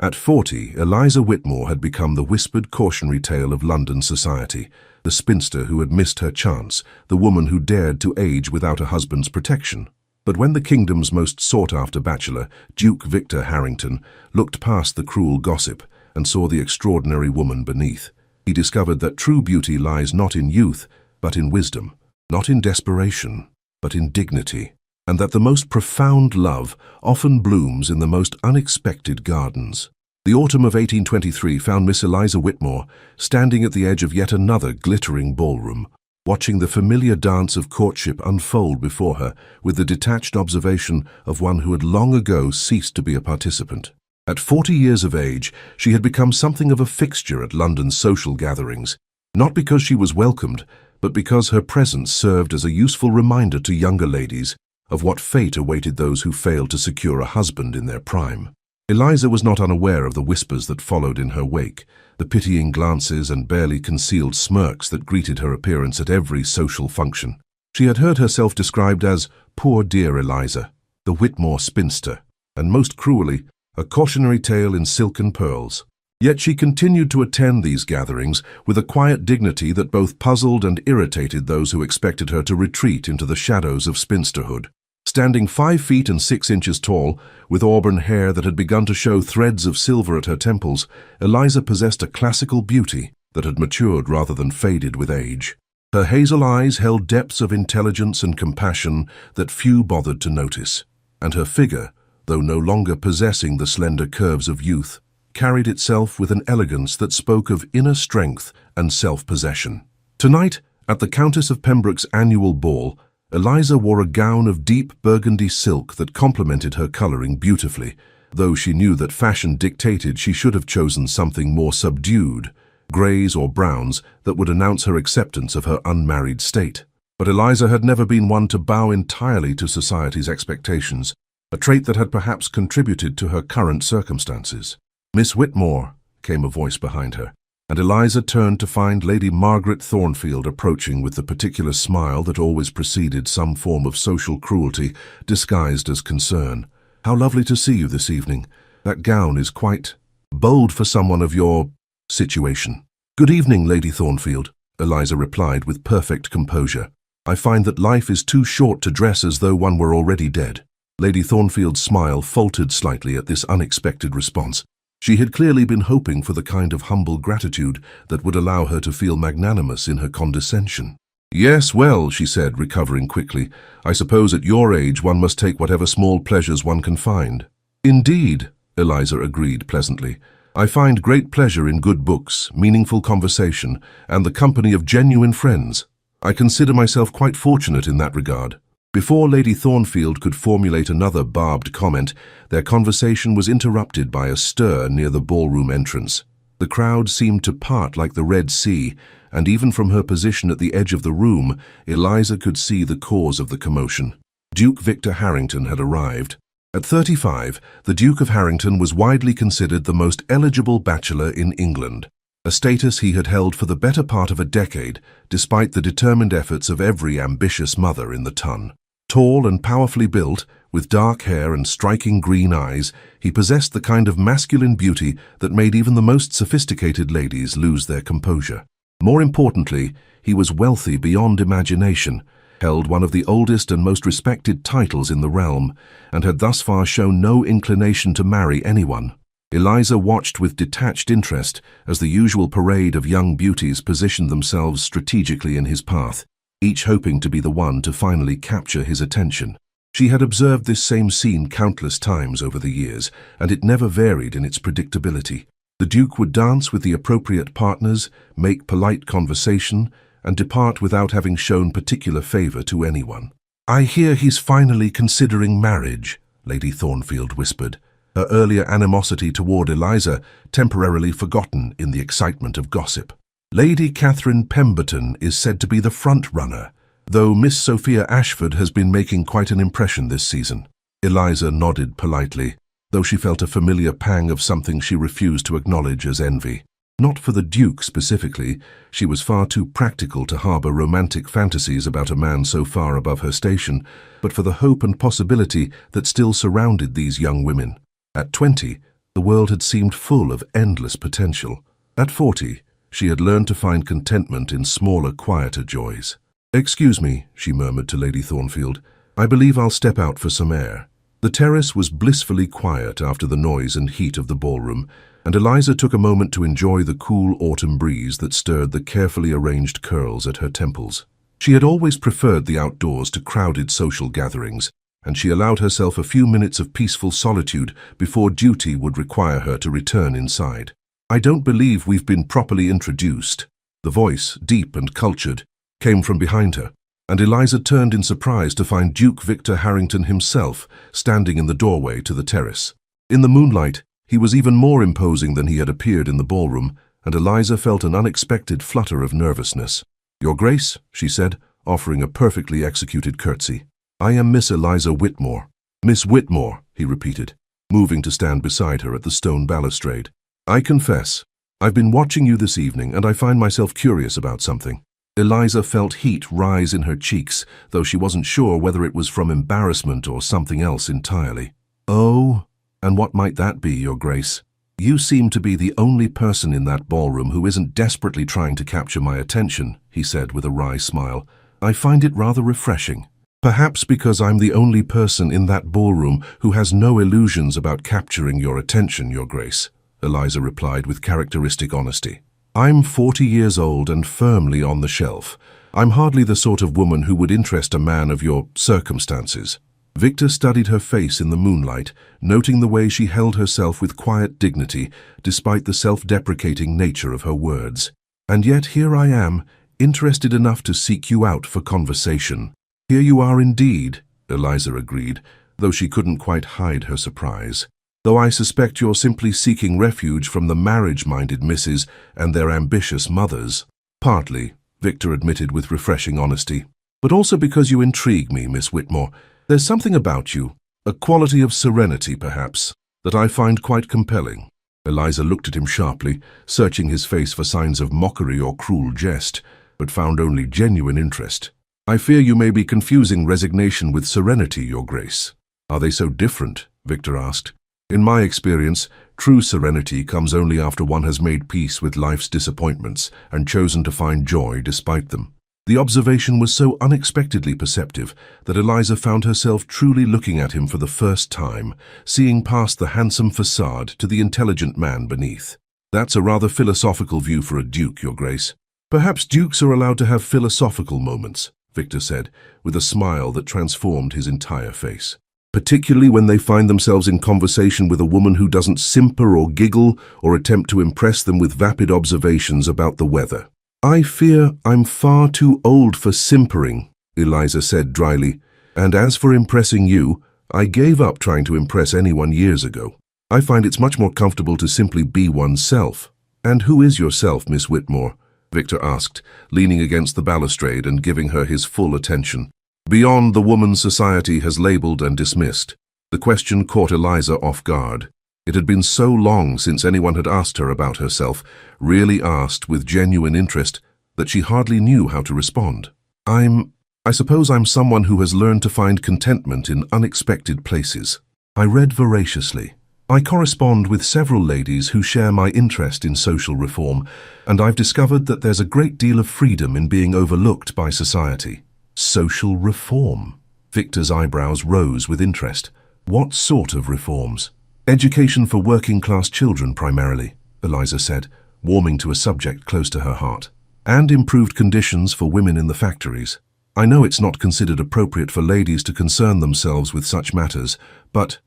At 40, Eliza Whitmore had become the whispered cautionary tale of London society, the spinster who had missed her chance, the woman who dared to age without a husband's protection. But when the kingdom's most sought-after bachelor, Duke Victor Harrington, looked past the cruel gossip and saw the extraordinary woman beneath, he discovered that true beauty lies not in youth, but in wisdom, not in desperation, but in dignity, and that the most profound love often blooms in the most unexpected gardens. The autumn of 1823 found Miss Eliza Whitmore standing at the edge of yet another glittering ballroom, watching the familiar dance of courtship unfold before her with the detached observation of one who had long ago ceased to be a participant. At 40 years of age, she had become something of a fixture at London's social gatherings, not because she was welcomed, but because her presence served as a useful reminder to younger ladies of what fate awaited those who failed to secure a husband in their prime. Eliza was not unaware of the whispers that followed in her wake, the pitying glances and barely concealed smirks that greeted her appearance at every social function. She had heard herself described as "poor dear Eliza," the Whitmore spinster, and most cruelly, a cautionary tale in silken pearls. Yet she continued to attend these gatherings with a quiet dignity that both puzzled and irritated those who expected her to retreat into the shadows of spinsterhood. Standing 5 feet and 6 inches tall, with auburn hair that had begun to show threads of silver at her temples, Eliza possessed a classical beauty that had matured rather than faded with age. Her hazel eyes held depths of intelligence and compassion that few bothered to notice, and her figure, though no longer possessing the slender curves of youth, carried itself with an elegance that spoke of inner strength and self-possession. Tonight, at the Countess of Pembroke's annual ball, Eliza wore a gown of deep burgundy silk that complemented her coloring beautifully, though she knew that fashion dictated she should have chosen something more subdued, greys or browns that would announce her acceptance of her unmarried state. But Eliza had never been one to bow entirely to society's expectations, a trait that had perhaps contributed to her current circumstances. "Miss Whitmore," came a voice behind her, and Eliza turned to find Lady Margaret Thornfield approaching with the particular smile that always preceded some form of social cruelty disguised as concern. "How lovely to see you this evening. That gown is quite bold for someone of your situation." "Good evening, Lady Thornfield," Eliza replied with perfect composure. "I find that life is too short to dress as though one were already dead." Lady Thornfield's smile faltered slightly at this unexpected response. She had clearly been hoping for the kind of humble gratitude that would allow her to feel magnanimous in her condescension. "Yes, well," she said, recovering quickly, "I suppose at your age one must take whatever small pleasures one can find." "Indeed," Eliza agreed pleasantly. "I find great pleasure in good books, meaningful conversation, and the company of genuine friends. I consider myself quite fortunate in that regard." Before Lady Thornfield could formulate another barbed comment, their conversation was interrupted by a stir near the ballroom entrance. The crowd seemed to part like the Red Sea, and even from her position at the edge of the room, Eliza could see the cause of the commotion. Duke Victor Harrington had arrived. At 35, the Duke of Harrington was widely considered the most eligible bachelor in England, a status he had held for the better part of a decade, despite the determined efforts of every ambitious mother in the ton. Tall and powerfully built, with dark hair and striking green eyes, he possessed the kind of masculine beauty that made even the most sophisticated ladies lose their composure. More importantly, he was wealthy beyond imagination, held one of the oldest and most respected titles in the realm, and had thus far shown no inclination to marry anyone. Eliza watched with detached interest as the usual parade of young beauties positioned themselves strategically in his path, each hoping to be the one to finally capture his attention. She had observed this same scene countless times over the years, and it never varied in its predictability. The Duke would dance with the appropriate partners, make polite conversation, and depart without having shown particular favor to anyone. "I hear he's finally considering marriage," Lady Thornfield whispered, her earlier animosity toward Eliza temporarily forgotten in the excitement of gossip. "Lady Catherine Pemberton is said to be the front-runner, though Miss Sophia Ashford has been making quite an impression this season." Eliza nodded politely, though she felt a familiar pang of something she refused to acknowledge as envy. Not for the Duke specifically, she was far too practical to harbor romantic fantasies about a man so far above her station, but for the hope and possibility that still surrounded these young women. At 20, The world had seemed full of endless potential. At 40, she had learned to find contentment in smaller, quieter joys. "Excuse me," she murmured to Lady Thornfield. "I believe I'll step out for some air." The terrace was blissfully quiet after the noise and heat of the ballroom, and Eliza took a moment to enjoy the cool autumn breeze that stirred the carefully arranged curls at her temples. She had always preferred the outdoors to crowded social gatherings, and she allowed herself a few minutes of peaceful solitude before duty would require her to return inside. "I don't believe we've been properly introduced." The voice, deep and cultured, came from behind her, and Eliza turned in surprise to find Duke Victor Harrington himself standing in the doorway to the terrace. In the moonlight, he was even more imposing than he had appeared in the ballroom, and Eliza felt an unexpected flutter of nervousness. "Your Grace," she said, offering a perfectly executed curtsy. "I am Miss Eliza Whitmore." "Miss Whitmore," he repeated, moving to stand beside her at the stone balustrade. "I confess, I've been watching you this evening, and I find myself curious about something." Eliza felt heat rise in her cheeks, though she wasn't sure whether it was from embarrassment or something else entirely. "Oh, and what might that be, Your Grace? You seem to be the only person in that ballroom who isn't desperately trying to capture my attention," he said with a wry smile. "I find it rather refreshing. Perhaps because I'm the only person in that ballroom who has no illusions about capturing your attention, Your Grace," Eliza replied with characteristic honesty. "I'm 40 years old and firmly on the shelf. I'm hardly the sort of woman who would interest a man of your circumstances." Victor studied her face in the moonlight, noting the way she held herself with quiet dignity, despite the self-deprecating nature of her words. "And yet here I am, interested enough to seek you out for conversation." "Here you are indeed," Eliza agreed, though she couldn't quite hide her surprise. "Though I suspect you're simply seeking refuge from the marriage-minded misses and their ambitious mothers." "Partly," Victor admitted with refreshing honesty. "But also because you intrigue me, Miss Whitmore. There's something about you, a quality of serenity perhaps, that I find quite compelling." Eliza looked at him sharply, searching his face for signs of mockery or cruel jest, but found only genuine interest. "I fear you may be confusing resignation with serenity, Your Grace." "Are they so different?" Victor asked. "In my experience, true serenity comes only after one has made peace with life's disappointments and chosen to find joy despite them." The observation was so unexpectedly perceptive that Eliza found herself truly looking at him for the first time, seeing past the handsome facade to the intelligent man beneath. "That's a rather philosophical view for a duke, Your Grace." "Perhaps dukes are allowed to have philosophical moments," Victor said, with a smile that transformed his entire face. "Particularly when they find themselves in conversation with a woman who doesn't simper or giggle or attempt to impress them with vapid observations about the weather." "I fear I'm far too old for simpering," Eliza said dryly. "And as for impressing you, I gave up trying to impress anyone years ago. I find it's much more comfortable to simply be oneself." "And who is yourself, Miss Whitmore?" Victor asked, leaning against the balustrade and giving her his full attention. Beyond the woman society has labeled and dismissed. The question caught Eliza off guard. It had been so long since anyone had asked her about herself, really asked with genuine interest, that she hardly knew how to respond. I suppose I'm someone who has learned to find contentment in unexpected places." I read voraciously. "I correspond with several ladies who share my interest in social reform, and I've discovered that there's a great deal of freedom in being overlooked by society." "Social reform?" Victor's eyebrows rose with interest. "What sort of reforms?" "Education for working-class children primarily," Eliza said, warming to a subject close to her heart. "And improved conditions for women in the factories. I know it's not considered appropriate for ladies to concern themselves with such matters, but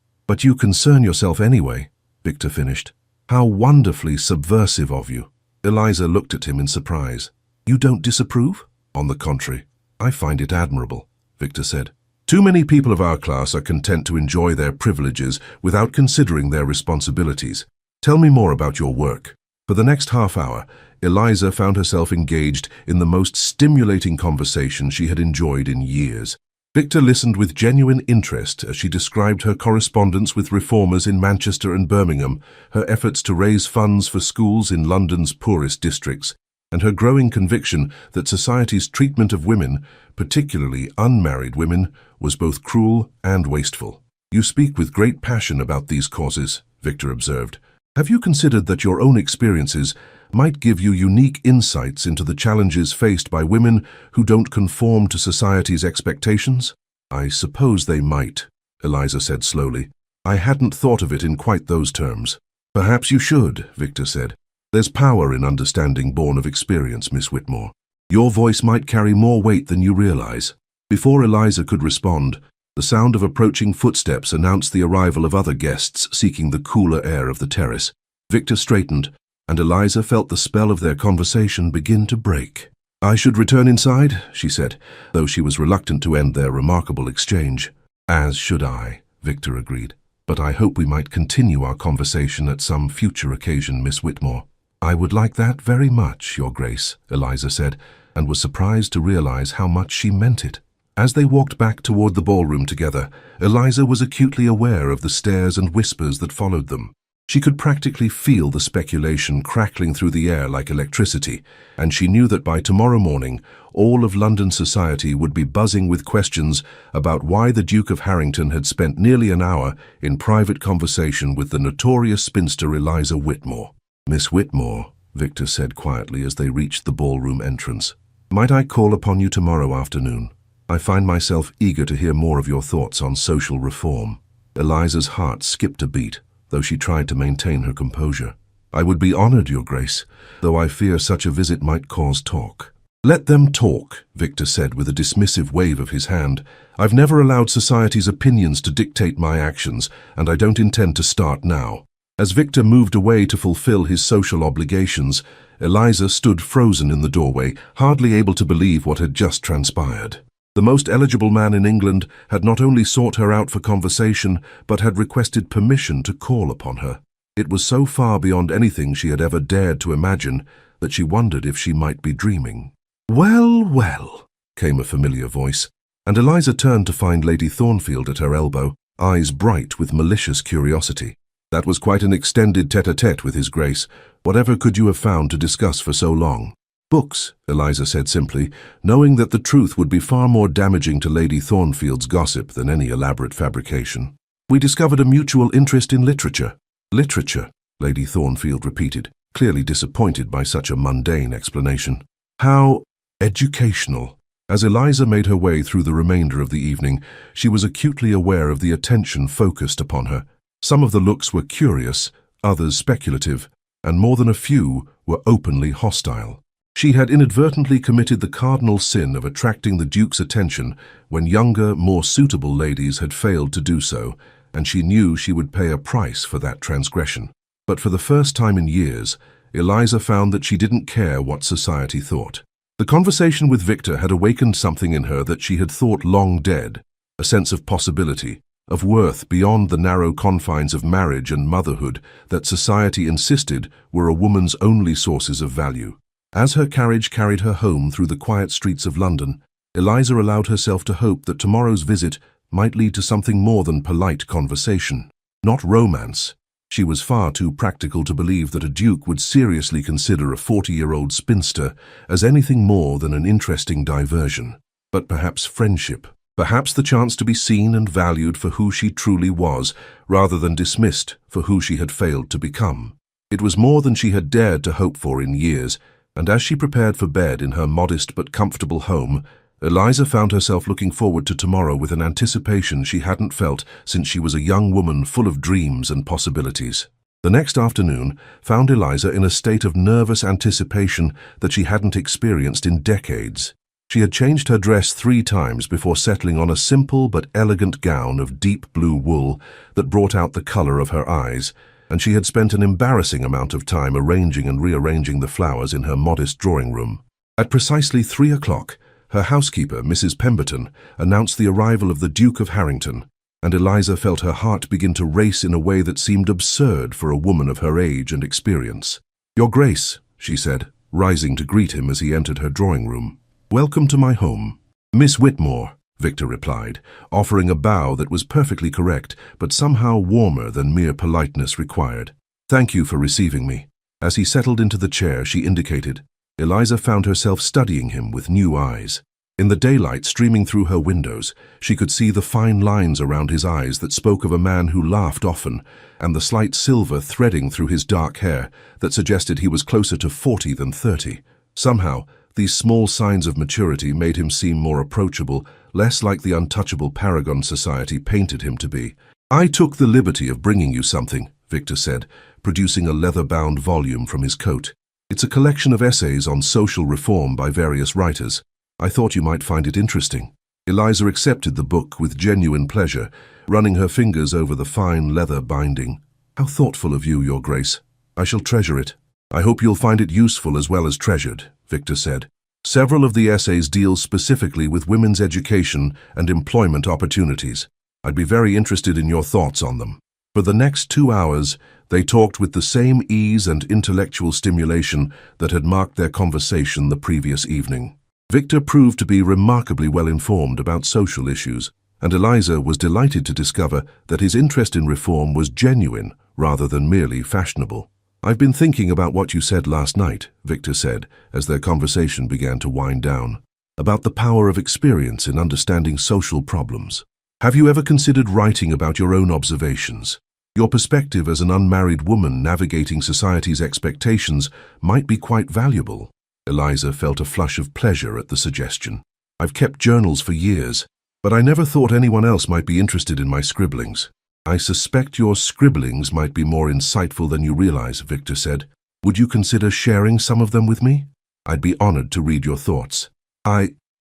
you concern yourself anyway," Victor finished. "How wonderfully subversive of you." Eliza looked at him in surprise. "You don't disapprove?" "On the contrary, I find it admirable," Victor said. "Too many people of our class are content to enjoy their privileges without considering their responsibilities. Tell me more about your work." For the next half hour, Eliza found herself engaged in the most stimulating conversation she had enjoyed in years. Victor listened with genuine interest as she described her correspondence with reformers in Manchester and Birmingham, her efforts to raise funds for schools in London's poorest districts, and her growing conviction that society's treatment of women, particularly unmarried women, was both cruel and wasteful. "You speak with great passion about these causes," Victor observed. Have you considered that your own experiences might give you unique insights into the challenges faced by women who don't conform to society's expectations? I suppose they might, Eliza said slowly. I hadn't thought of it in quite those terms. Perhaps you should, Victor said. There's power in understanding born of experience, Miss Whitmore. Your voice might carry more weight than you realize. Before Eliza could respond, the sound of approaching footsteps announced the arrival of other guests seeking the cooler air of the terrace. Victor straightened, and Eliza felt the spell of their conversation begin to break. I should return inside, she said, though she was reluctant to end their remarkable exchange. As should I, Victor agreed. But I hope we might continue our conversation at some future occasion, Miss Whitmore. I would like that very much, Your Grace, Eliza said, and was surprised to realize how much she meant it. As they walked back toward the ballroom together, Eliza was acutely aware of the stares and whispers that followed them. She could practically feel the speculation crackling through the air like electricity, and she knew that by tomorrow morning, all of London society would be buzzing with questions about why the Duke of Harrington had spent nearly an hour in private conversation with the notorious spinster Eliza Whitmore. Miss Whitmore, Victor said quietly as they reached the ballroom entrance, might I call upon you tomorrow afternoon? I find myself eager to hear more of your thoughts on social reform. Eliza's heart skipped a beat, though she tried to maintain her composure. I would be honored, Your Grace, though I fear such a visit might cause talk. Let them talk, Victor said with a dismissive wave of his hand. I've never allowed society's opinions to dictate my actions, and I don't intend to start now. As Victor moved away to fulfill his social obligations, Eliza stood frozen in the doorway, hardly able to believe what had just transpired. The most eligible man in England had not only sought her out for conversation, but had requested permission to call upon her. It was so far beyond anything she had ever dared to imagine that she wondered if she might be dreaming. Well, well, came a familiar voice, and Eliza turned to find Lady Thornfield at her elbow, eyes bright with malicious curiosity. That was quite an extended tête-à-tête with His Grace. Whatever could you have found to discuss for so long? Books, Eliza said simply, knowing that the truth would be far more damaging to Lady Thornfield's gossip than any elaborate fabrication. We discovered a mutual interest in literature. Literature, Lady Thornfield repeated, clearly disappointed by such a mundane explanation. How educational. As Eliza made her way through the remainder of the evening, she was acutely aware of the attention focused upon her. Some of the looks were curious, others speculative, and more than a few were openly hostile. She had inadvertently committed the cardinal sin of attracting the Duke's attention when younger, more suitable ladies had failed to do so, and she knew she would pay a price for that transgression. But for the first time in years, Eliza found that she didn't care what society thought. The conversation with Victor had awakened something in her that she had thought long dead, a sense of possibility, of worth beyond the narrow confines of marriage and motherhood that society insisted were a woman's only sources of value. As her carriage carried her home through the quiet streets of London, Eliza allowed herself to hope that tomorrow's visit might lead to something more than polite conversation, not romance. She was far too practical to believe that a duke would seriously consider a 40-year-old spinster as anything more than an interesting diversion, but perhaps friendship, perhaps the chance to be seen and valued for who she truly was, rather than dismissed for who she had failed to become. It was more than she had dared to hope for in years, and as she prepared for bed in her modest but comfortable home, Eliza found herself looking forward to tomorrow with an anticipation she hadn't felt since she was a young woman full of dreams and possibilities. The next afternoon found Eliza in a state of nervous anticipation that she hadn't experienced in decades. She had changed her dress 3 times before settling on a simple but elegant gown of deep blue wool that brought out the color of her eyes, and she had spent an embarrassing amount of time arranging and rearranging the flowers in her modest drawing room. At precisely 3 o'clock, her housekeeper, Mrs. Pemberton, announced the arrival of the Duke of Harrington, and Eliza felt her heart begin to race in a way that seemed absurd for a woman of her age and experience. "Your Grace," she said, rising to greet him as he entered her drawing room. "Welcome to my home." "Miss Whitmore," Victor replied, offering a bow that was perfectly correct, but somehow warmer than mere politeness required. "Thank you for receiving me." As he settled into the chair she indicated, Eliza found herself studying him with new eyes. In the daylight streaming through her windows, she could see the fine lines around his eyes that spoke of a man who laughed often, and the slight silver threading through his dark hair that suggested he was closer to 40 than 30. Somehow, these small signs of maturity made him seem more approachable, less like the untouchable paragon society painted him to be. "I took the liberty of bringing you something," Victor said, producing a leather-bound volume from his coat. "It's a collection of essays on social reform by various writers. I thought you might find it interesting." Eliza accepted the book with genuine pleasure, running her fingers over the fine leather binding. "How thoughtful of you, Your Grace. I shall treasure it." "I hope you'll find it useful as well as treasured," Victor said. "Several of the essays deal specifically with women's education and employment opportunities. I'd be very interested in your thoughts on them." For the next 2 hours, they talked with the same ease and intellectual stimulation that had marked their conversation the previous evening. Victor proved to be remarkably well informed about social issues, and Eliza was delighted to discover that his interest in reform was genuine rather than merely fashionable. "I've been thinking about what you said last night," Victor said, as their conversation began to wind down, "about the power of experience in understanding social problems. Have you ever considered writing about your own observations? Your perspective as an unmarried woman navigating society's expectations might be quite valuable." Eliza felt a flush of pleasure at the suggestion. "I've kept journals for years, but I never thought anyone else might be interested in my scribblings." "I suspect your scribblings might be more insightful than you realize," Victor said. "Would you consider sharing some of them with me? I'd be honored to read your thoughts."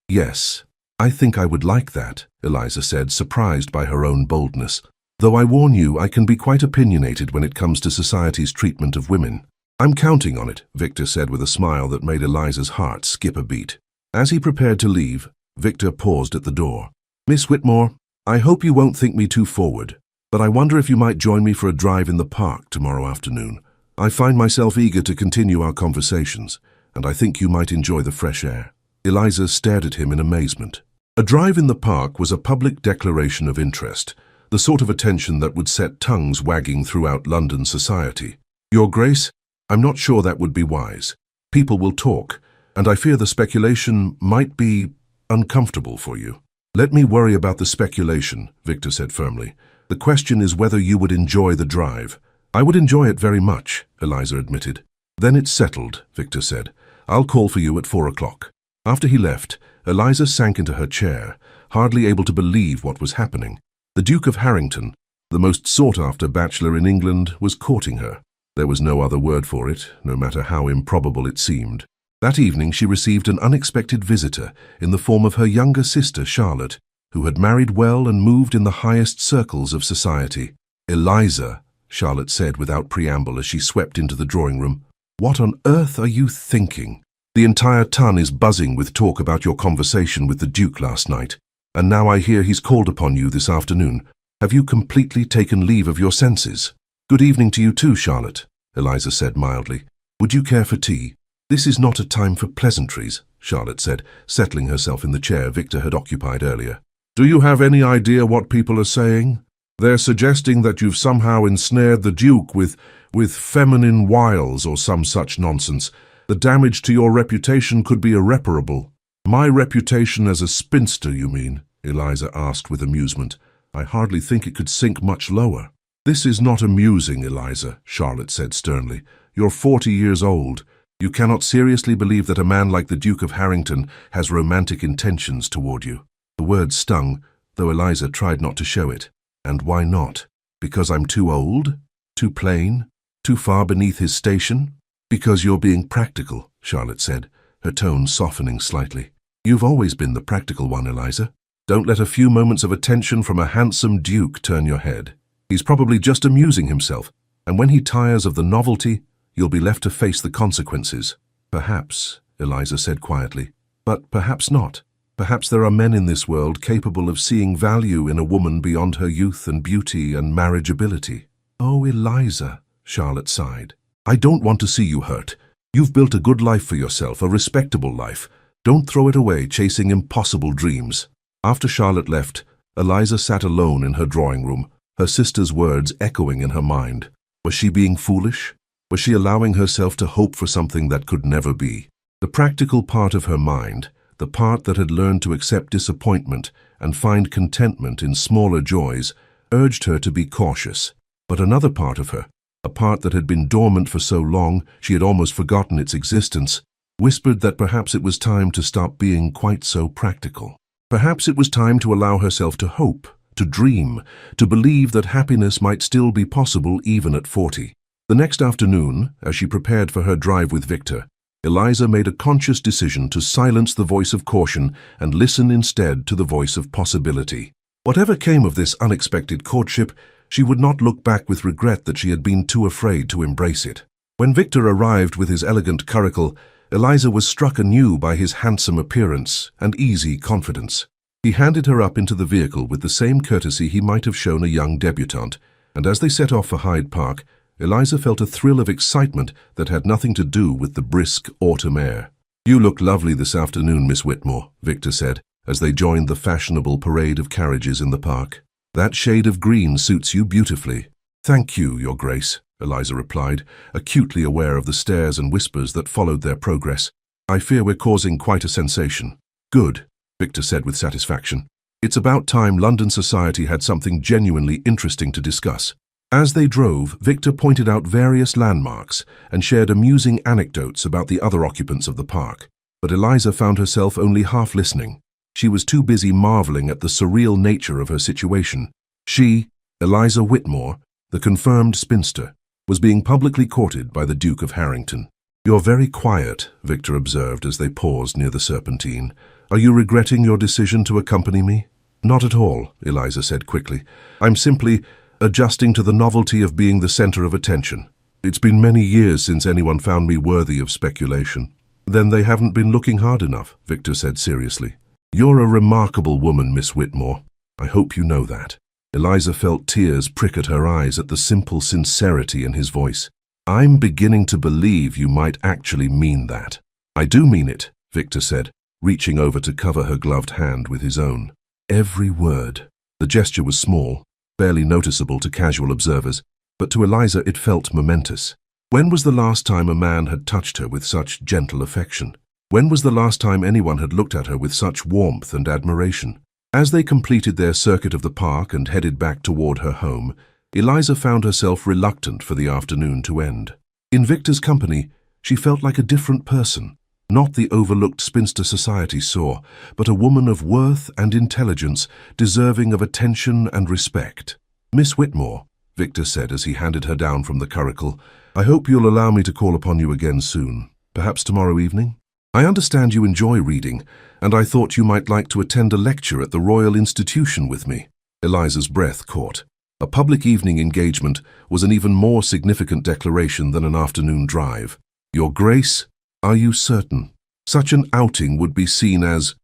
Yes, I think I would like that," Eliza said, surprised by her own boldness. "Though I warn you, I can be quite opinionated when it comes to society's treatment of women." "I'm counting on it," Victor said with a smile that made Eliza's heart skip a beat. As he prepared to leave, Victor paused at the door. "Miss Whitmore, I hope you won't think me too forward, but I wonder if you might join me for a drive in the park tomorrow afternoon. I find myself eager to continue our conversations, and I think you might enjoy the fresh air." Eliza stared at him in amazement. A drive in the park was a public declaration of interest, the sort of attention that would set tongues wagging throughout London society. "Your Grace, I'm not sure that would be wise. People will talk, and I fear the speculation might be uncomfortable for you." "Let me worry about the speculation," Victor said firmly. "The question is whether you would enjoy the drive." "I would enjoy it very much," Eliza admitted. "Then it's settled," Victor said. "I'll call for you at 4 o'clock. After he left, Eliza sank into her chair, hardly able to believe what was happening. The Duke of Harrington, the most sought-after bachelor in England, was courting her. There was no other word for it, no matter how improbable it seemed. That evening she received an unexpected visitor in the form of her younger sister, Charlotte, who had married well and moved in the highest circles of society. "Eliza," Charlotte said without preamble as she swept into the drawing room, "what on earth are you thinking? The entire ton is buzzing with talk about your conversation with the Duke last night, and now I hear he's called upon you this afternoon. Have you completely taken leave of your senses?" "Good evening to you too, Charlotte," Eliza said mildly. "Would you care for tea?" "This is not a time for pleasantries," Charlotte said, settling herself in the chair Victor had occupied earlier. "Do you have any idea what people are saying? They're suggesting that you've somehow ensnared the Duke with feminine wiles or some such nonsense. The damage to your reputation could be irreparable." "My reputation as a spinster, you mean?" Eliza asked with amusement. "I hardly think it could sink much lower." "This is not amusing, Eliza," Charlotte said sternly. "You're 40 years old. You cannot seriously believe that a man like the Duke of Harrington has romantic intentions toward you." The words stung, though Eliza tried not to show it. "And why not? Because I'm too old? Too plain? Too far beneath his station?" "Because you're being practical," Charlotte said, her tone softening slightly. "You've always been the practical one, Eliza. Don't let a few moments of attention from a handsome Duke turn your head. He's probably just amusing himself, and when he tires of the novelty, you'll be left to face the consequences." "Perhaps," Eliza said quietly, "but perhaps not. Perhaps there are men in this world capable of seeing value in a woman beyond her youth and beauty and marriageability." "Oh, Eliza," Charlotte sighed. "I don't want to see you hurt. You've built a good life for yourself, a respectable life. Don't throw it away chasing impossible dreams." After Charlotte left, Eliza sat alone in her drawing room, her sister's words echoing in her mind. Was she being foolish? Was she allowing herself to hope for something that could never be? The practical part of her mind, the part that had learned to accept disappointment and find contentment in smaller joys, urged her to be cautious. But another part of her, a part that had been dormant for so long she had almost forgotten its existence, whispered that perhaps it was time to stop being quite so practical. Perhaps it was time to allow herself to hope, to dream, to believe that happiness might still be possible even at 40. The next afternoon, as she prepared for her drive with Victor, Eliza made a conscious decision to silence the voice of caution and listen instead to the voice of possibility. Whatever came of this unexpected courtship, she would not look back with regret that she had been too afraid to embrace it. When Victor arrived with his elegant curricle, Eliza was struck anew by his handsome appearance and easy confidence. He handed her up into the vehicle with the same courtesy he might have shown a young debutante, and as they set off for Hyde Park, Eliza felt a thrill of excitement that had nothing to do with the brisk autumn air. "You look lovely this afternoon, Miss Whitmore," Victor said, as they joined the fashionable parade of carriages in the park. "That shade of green suits you beautifully." "Thank you, Your Grace," Eliza replied, acutely aware of the stares and whispers that followed their progress. "I fear we're causing quite a sensation." "Good," Victor said with satisfaction. "It's about time London society had something genuinely interesting to discuss." As they drove, Victor pointed out various landmarks and shared amusing anecdotes about the other occupants of the park. But Eliza found herself only half listening. She was too busy marveling at the surreal nature of her situation. She, Eliza Whitmore, the confirmed spinster, was being publicly courted by the Duke of Harrington. "You're very quiet," Victor observed as they paused near the Serpentine. "Are you regretting your decision to accompany me?" "Not at all," Eliza said quickly. "I'm simply adjusting to the novelty of being the center of attention. It's been many years since anyone found me worthy of speculation." "Then they haven't been looking hard enough," Victor said seriously. "You're a remarkable woman, Miss Whitmore. I hope you know that." Eliza felt tears prick at her eyes at the simple sincerity in his voice. "I'm beginning to believe you might actually mean that." "I do mean it," Victor said, reaching over to cover her gloved hand with his own. Every word. The gesture was small, barely noticeable to casual observers, but to Eliza it felt momentous. When was the last time a man had touched her with such gentle affection? When was the last time anyone had looked at her with such warmth and admiration? As they completed their circuit of the park and headed back toward her home, Eliza found herself reluctant for the afternoon to end. In Victor's company, she felt like a different person, not the overlooked spinster society saw, but a woman of worth and intelligence, deserving of attention and respect. "Miss Whitmore," Victor said as he handed her down from the curricle, "I hope you'll allow me to call upon you again soon, perhaps tomorrow evening? I understand you enjoy reading, and I thought you might like to attend a lecture at the Royal Institution with me." Eliza's breath caught. A public evening engagement was an even more significant declaration than an afternoon drive. "Your Grace, are you certain? Such an outing would be seen as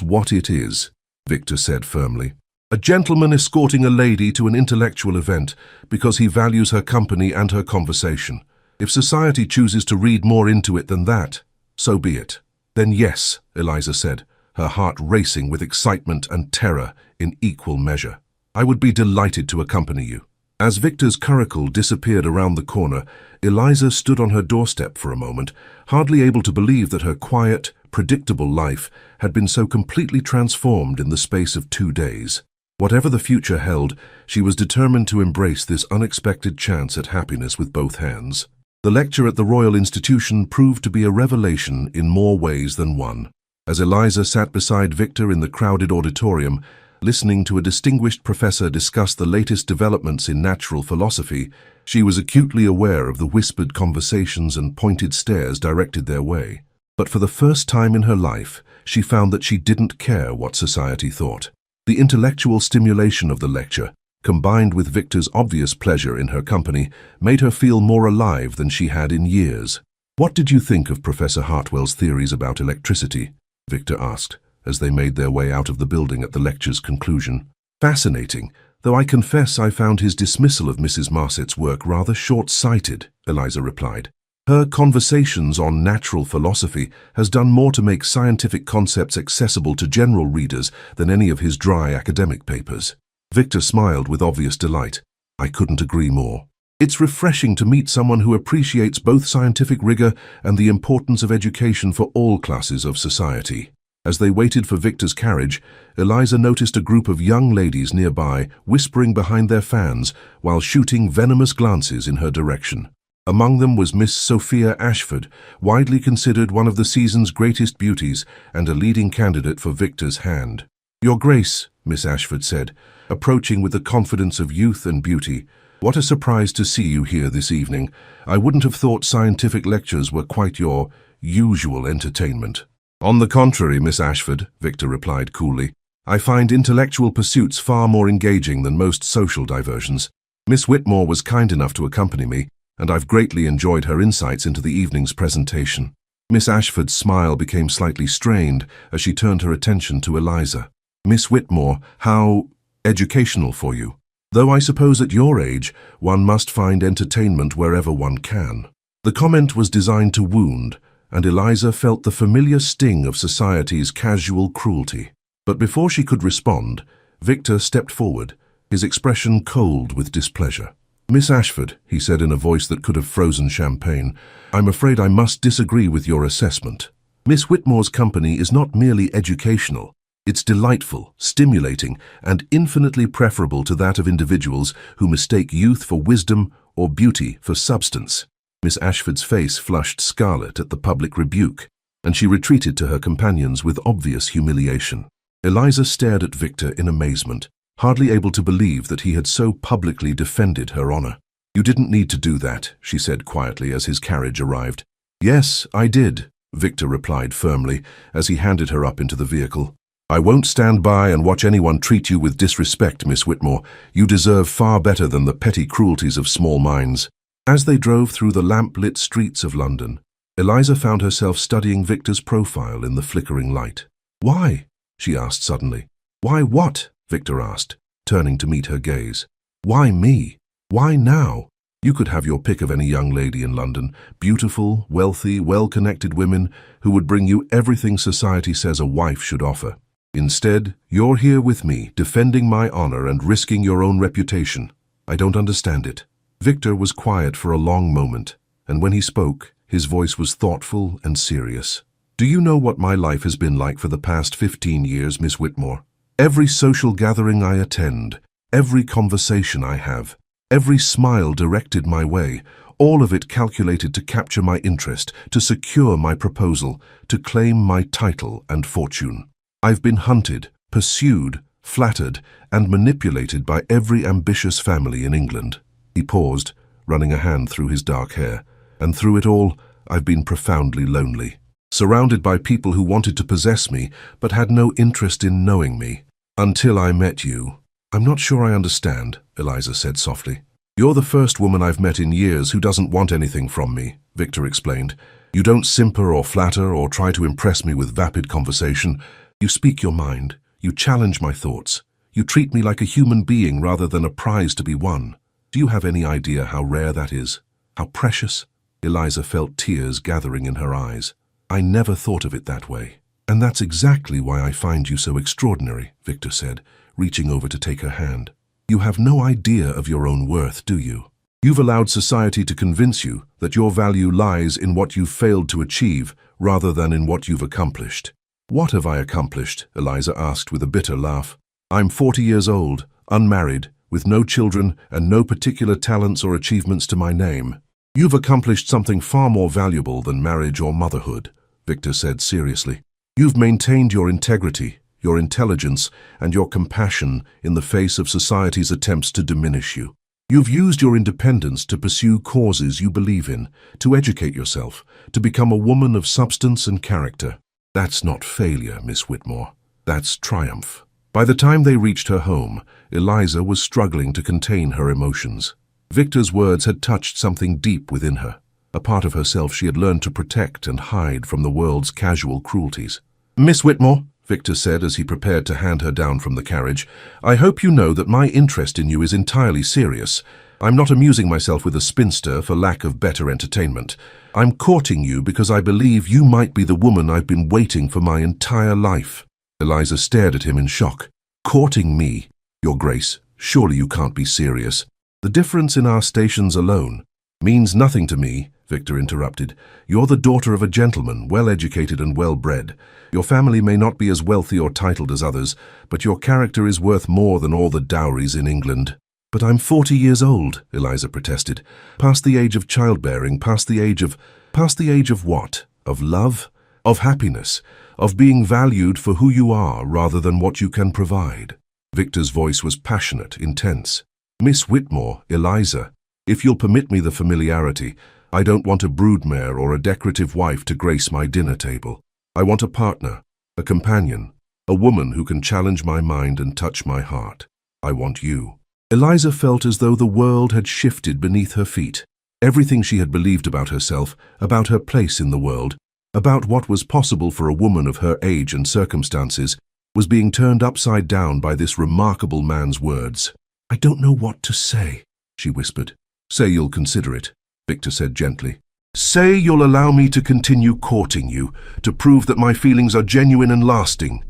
what it is," Victor said firmly. "A gentleman escorting a lady to an intellectual event because he values her company and her conversation. If society chooses to read more into it than that, so be it." "Then yes," Eliza said, her heart racing with excitement and terror in equal measure. "I would be delighted to accompany you." As Victor's curricle disappeared around the corner, Eliza stood on her doorstep for a moment, hardly able to believe that her quiet, predictable life had been so completely transformed in the space of 2 days. Whatever the future held, she was determined to embrace this unexpected chance at happiness with both hands. The lecture at the Royal Institution proved to be a revelation in more ways than one. As Eliza sat beside Victor in the crowded auditorium, listening to a distinguished professor discuss the latest developments in natural philosophy, she was acutely aware of the whispered conversations and pointed stares directed their way. But for the first time in her life, she found that she didn't care what society thought. The intellectual stimulation of the lecture, combined with Victor's obvious pleasure in her company, made her feel more alive than she had in years. "What did you think of Professor Hartwell's theories about electricity?" Victor asked, as they made their way out of the building at the lecture's conclusion. "Fascinating, though I confess I found his dismissal of Mrs. Marset's work rather short-sighted," Eliza replied. "Her Conversations on Natural Philosophy has done more to make scientific concepts accessible to general readers than any of his dry academic papers." Victor smiled with obvious delight. "I couldn't agree more. It's refreshing to meet someone who appreciates both scientific rigor and the importance of education for all classes of society." As they waited for Victor's carriage, Eliza noticed a group of young ladies nearby whispering behind their fans while shooting venomous glances in her direction. Among them was Miss Sophia Ashford, widely considered one of the season's greatest beauties and a leading candidate for Victor's hand. "Your Grace," Miss Ashford said, approaching with the confidence of youth and beauty, "what a surprise to see you here this evening. I wouldn't have thought scientific lectures were quite your usual entertainment." "On the contrary, Miss Ashford," Victor replied coolly, "I find intellectual pursuits far more engaging than most social diversions. Miss Whitmore was kind enough to accompany me, and I've greatly enjoyed her insights into the evening's presentation." Miss Ashford's smile became slightly strained as she turned her attention to Eliza. "Miss Whitmore, how educational for you. Though I suppose at your age, one must find entertainment wherever one can." The comment was designed to wound, and Eliza felt the familiar sting of society's casual cruelty. But before she could respond, Victor stepped forward, his expression cold with displeasure. "Miss Ashford," he said in a voice that could have frozen champagne, "I'm afraid I must disagree with your assessment. Miss Whitmore's company is not merely educational. It's delightful, stimulating, and infinitely preferable to that of individuals who mistake youth for wisdom or beauty for substance." Miss Ashford's face flushed scarlet at the public rebuke, and she retreated to her companions with obvious humiliation. Eliza stared at Victor in amazement, hardly able to believe that he had so publicly defended her honor. "You didn't need to do that," she said quietly as his carriage arrived. "Yes, I did," Victor replied firmly as he handed her up into the vehicle. "I won't stand by and watch anyone treat you with disrespect, Miss Whitmore. You deserve far better than the petty cruelties of small minds." As they drove through the lamp-lit streets of London, Eliza found herself studying Victor's profile in the flickering light. "Why?" she asked suddenly. "Why what?" Victor asked, turning to meet her gaze. "Why me? Why now? You could have your pick of any young lady in London, beautiful, wealthy, well-connected women who would bring you everything society says a wife should offer. Instead, you're here with me, defending my honor and risking your own reputation. I don't understand it." Victor was quiet for a long moment, and when he spoke, his voice was thoughtful and serious. "Do you know what my life has been like for the past 15 years, Miss Whitmore? Every social gathering I attend, every conversation I have, every smile directed my way, all of it calculated to capture my interest, to secure my proposal, to claim my title and fortune. I've been hunted, pursued, flattered, and manipulated by every ambitious family in England." He paused, running a hand through his dark hair. "And through it all, I've been profoundly lonely. Surrounded by people who wanted to possess me, but had no interest in knowing me. Until I met you." "I'm not sure I understand," Eliza said softly. "You're the first woman I've met in years who doesn't want anything from me," Victor explained. "You don't simper or flatter or try to impress me with vapid conversation. You speak your mind. You challenge my thoughts. You treat me like a human being rather than a prize to be won. Do you have any idea how rare that is? How precious?" Eliza felt tears gathering in her eyes. "I never thought of it that way. And that's exactly why I find you so extraordinary," Victor said, reaching over to take her hand. "You have no idea of your own worth, do you? You've allowed society to convince you that your value lies in what you've failed to achieve rather than in what you've accomplished." "What have I accomplished?" Eliza asked with a bitter laugh. "I'm 40 years old, unmarried, with no children and no particular talents or achievements to my name." "You've accomplished something far more valuable than marriage or motherhood," Victor said seriously. "You've maintained your integrity, your intelligence, and your compassion in the face of society's attempts to diminish you. You've used your independence to pursue causes you believe in, to educate yourself, to become a woman of substance and character. That's not failure, Miss Whitmore. That's triumph." By the time they reached her home, Eliza was struggling to contain her emotions. Victor's words had touched something deep within her, a part of herself she had learned to protect and hide from the world's casual cruelties. "Miss Whitmore," Victor said as he prepared to hand her down from the carriage, "I hope you know that my interest in you is entirely serious. I'm not amusing myself with a spinster for lack of better entertainment. I'm courting you because I believe you might be the woman I've been waiting for my entire life." Eliza stared at him in shock. "Courting me? Your Grace, surely you can't be serious. The difference in our stations alone. Means nothing to me, Victor interrupted. You're the daughter of a gentleman, well-educated and well-bred. Your family may not be as wealthy or titled as others, but your character is worth more than all the dowries in England. But I'm 40 years old, Eliza protested. Past the age of childbearing, past the age of what? Of love? Of happiness? Of being valued for who you are rather than what you can provide? Victor's voice was passionate, intense. Miss Whitmore, Eliza, if you'll permit me the familiarity, I don't want a broodmare or a decorative wife to grace my dinner table. I want a partner, a companion, a woman who can challenge my mind and touch my heart. I want you. Eliza felt as though the world had shifted beneath her feet. Everything she had believed about herself, about her place in the world, about what was possible for a woman of her age and circumstances, was being turned upside down by this remarkable man's words. I don't know what to say, she whispered. Say you'll consider it, Victor said gently. Say you'll allow me to continue courting you, to prove that my feelings are genuine and lasting.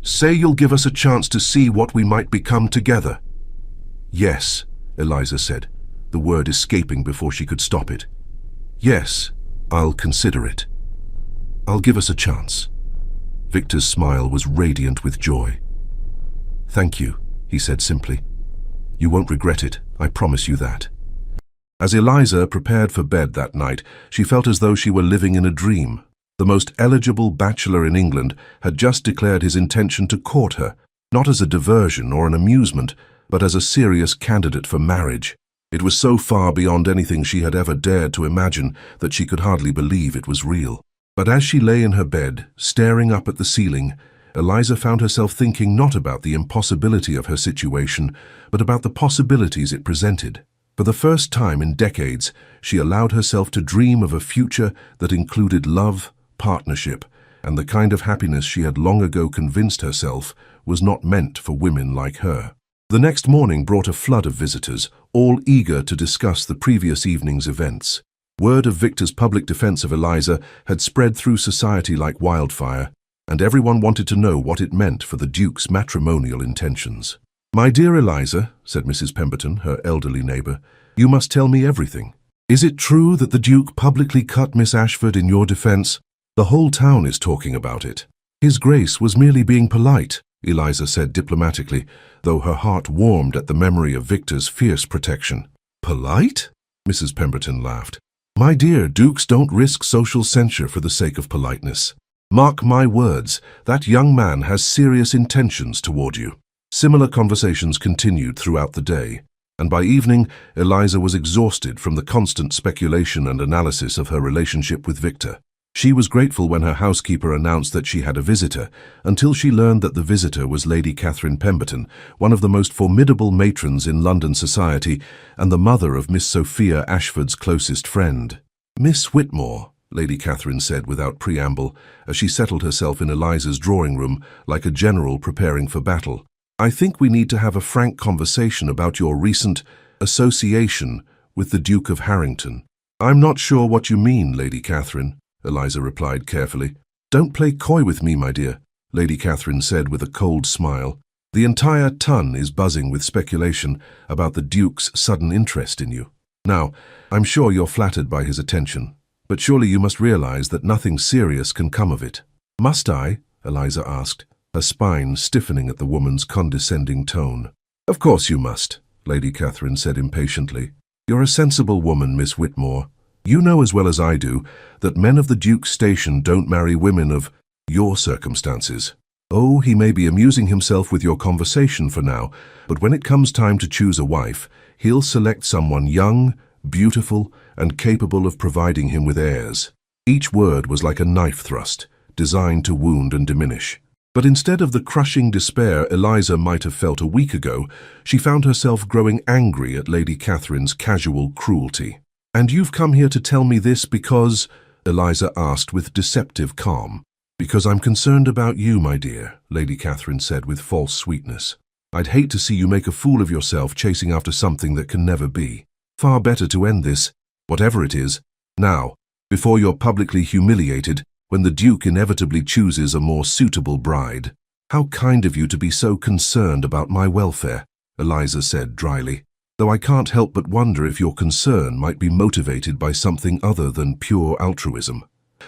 Say you'll give us a chance to see what we might become together. Yes, Eliza said, the word escaping before she could stop it. Yes, I'll consider it. I'll give us a chance. Victor's smile was radiant with joy. Thank you, he said simply. You won't regret it, I promise you that. As Eliza prepared for bed that night, she felt as though she were living in a dream. The most eligible bachelor in England had just declared his intention to court her, not as a diversion or an amusement, but as a serious candidate for marriage. It was so far beyond anything she had ever dared to imagine that she could hardly believe it was real. But as she lay in her bed, staring up at the ceiling, Eliza found herself thinking not about the impossibility of her situation, but about the possibilities it presented. For the first time in decades, she allowed herself to dream of a future that included love, partnership, and the kind of happiness she had long ago convinced herself was not meant for women like her. The next morning brought a flood of visitors, all eager to discuss the previous evening's events. Word of Victor's public defense of Eliza had spread through society like wildfire, and everyone wanted to know what it meant for the Duke's matrimonial intentions. My dear Eliza, said Mrs. Pemberton, her elderly neighbour, you must tell me everything. Is it true that the Duke publicly cut Miss Ashford in your defence? The whole town is talking about it. His Grace was merely being polite, Eliza said diplomatically, though her heart warmed at the memory of Victor's fierce protection. Polite? Mrs. Pemberton laughed. My dear, dukes don't risk social censure for the sake of politeness. Mark my words, that young man has serious intentions toward you. Similar conversations continued throughout the day, and by evening, Eliza was exhausted from the constant speculation and analysis of her relationship with Victor. She was grateful when her housekeeper announced that she had a visitor, until she learned that the visitor was Lady Catherine Pemberton, one of the most formidable matrons in London society and the mother of Miss Sophia Ashford's closest friend. Miss Whitmore, Lady Catherine said without preamble, as she settled herself in Eliza's drawing room like a general preparing for battle. I think we need to have a frank conversation about your recent association with the Duke of Harrington. I'm not sure what you mean, Lady Catherine, Eliza replied carefully. Don't play coy with me, my dear, Lady Catherine said with a cold smile. The entire ton is buzzing with speculation about the Duke's sudden interest in you. Now, I'm sure you're flattered by his attention, but surely you must realize that nothing serious can come of it. Must I? Eliza asked, her spine stiffening at the woman's condescending tone. Of course you must, Lady Catherine said impatiently. You're a sensible woman, Miss Whitmore. You know as well as I do that men of the Duke's station don't marry women of your circumstances. Oh, he may be amusing himself with your conversation for now, but when it comes time to choose a wife, he'll select someone young, beautiful, and capable of providing him with heirs. Each word was like a knife thrust, designed to wound and diminish. But instead of the crushing despair Eliza might have felt a week ago, she found herself growing angry at Lady Catherine's casual cruelty. And you've come here to tell me this because, Eliza asked with deceptive calm. Because I'm concerned about you, my dear, Lady Catherine said with false sweetness. I'd hate to see you make a fool of yourself chasing after something that can never be. Far better to end this, whatever it is, now, before you're publicly humiliated, when the Duke inevitably chooses a more suitable bride. How kind of you to be so concerned about my welfare, Eliza said dryly. though I can't help but wonder if your concern might be motivated by something other than pure altruism.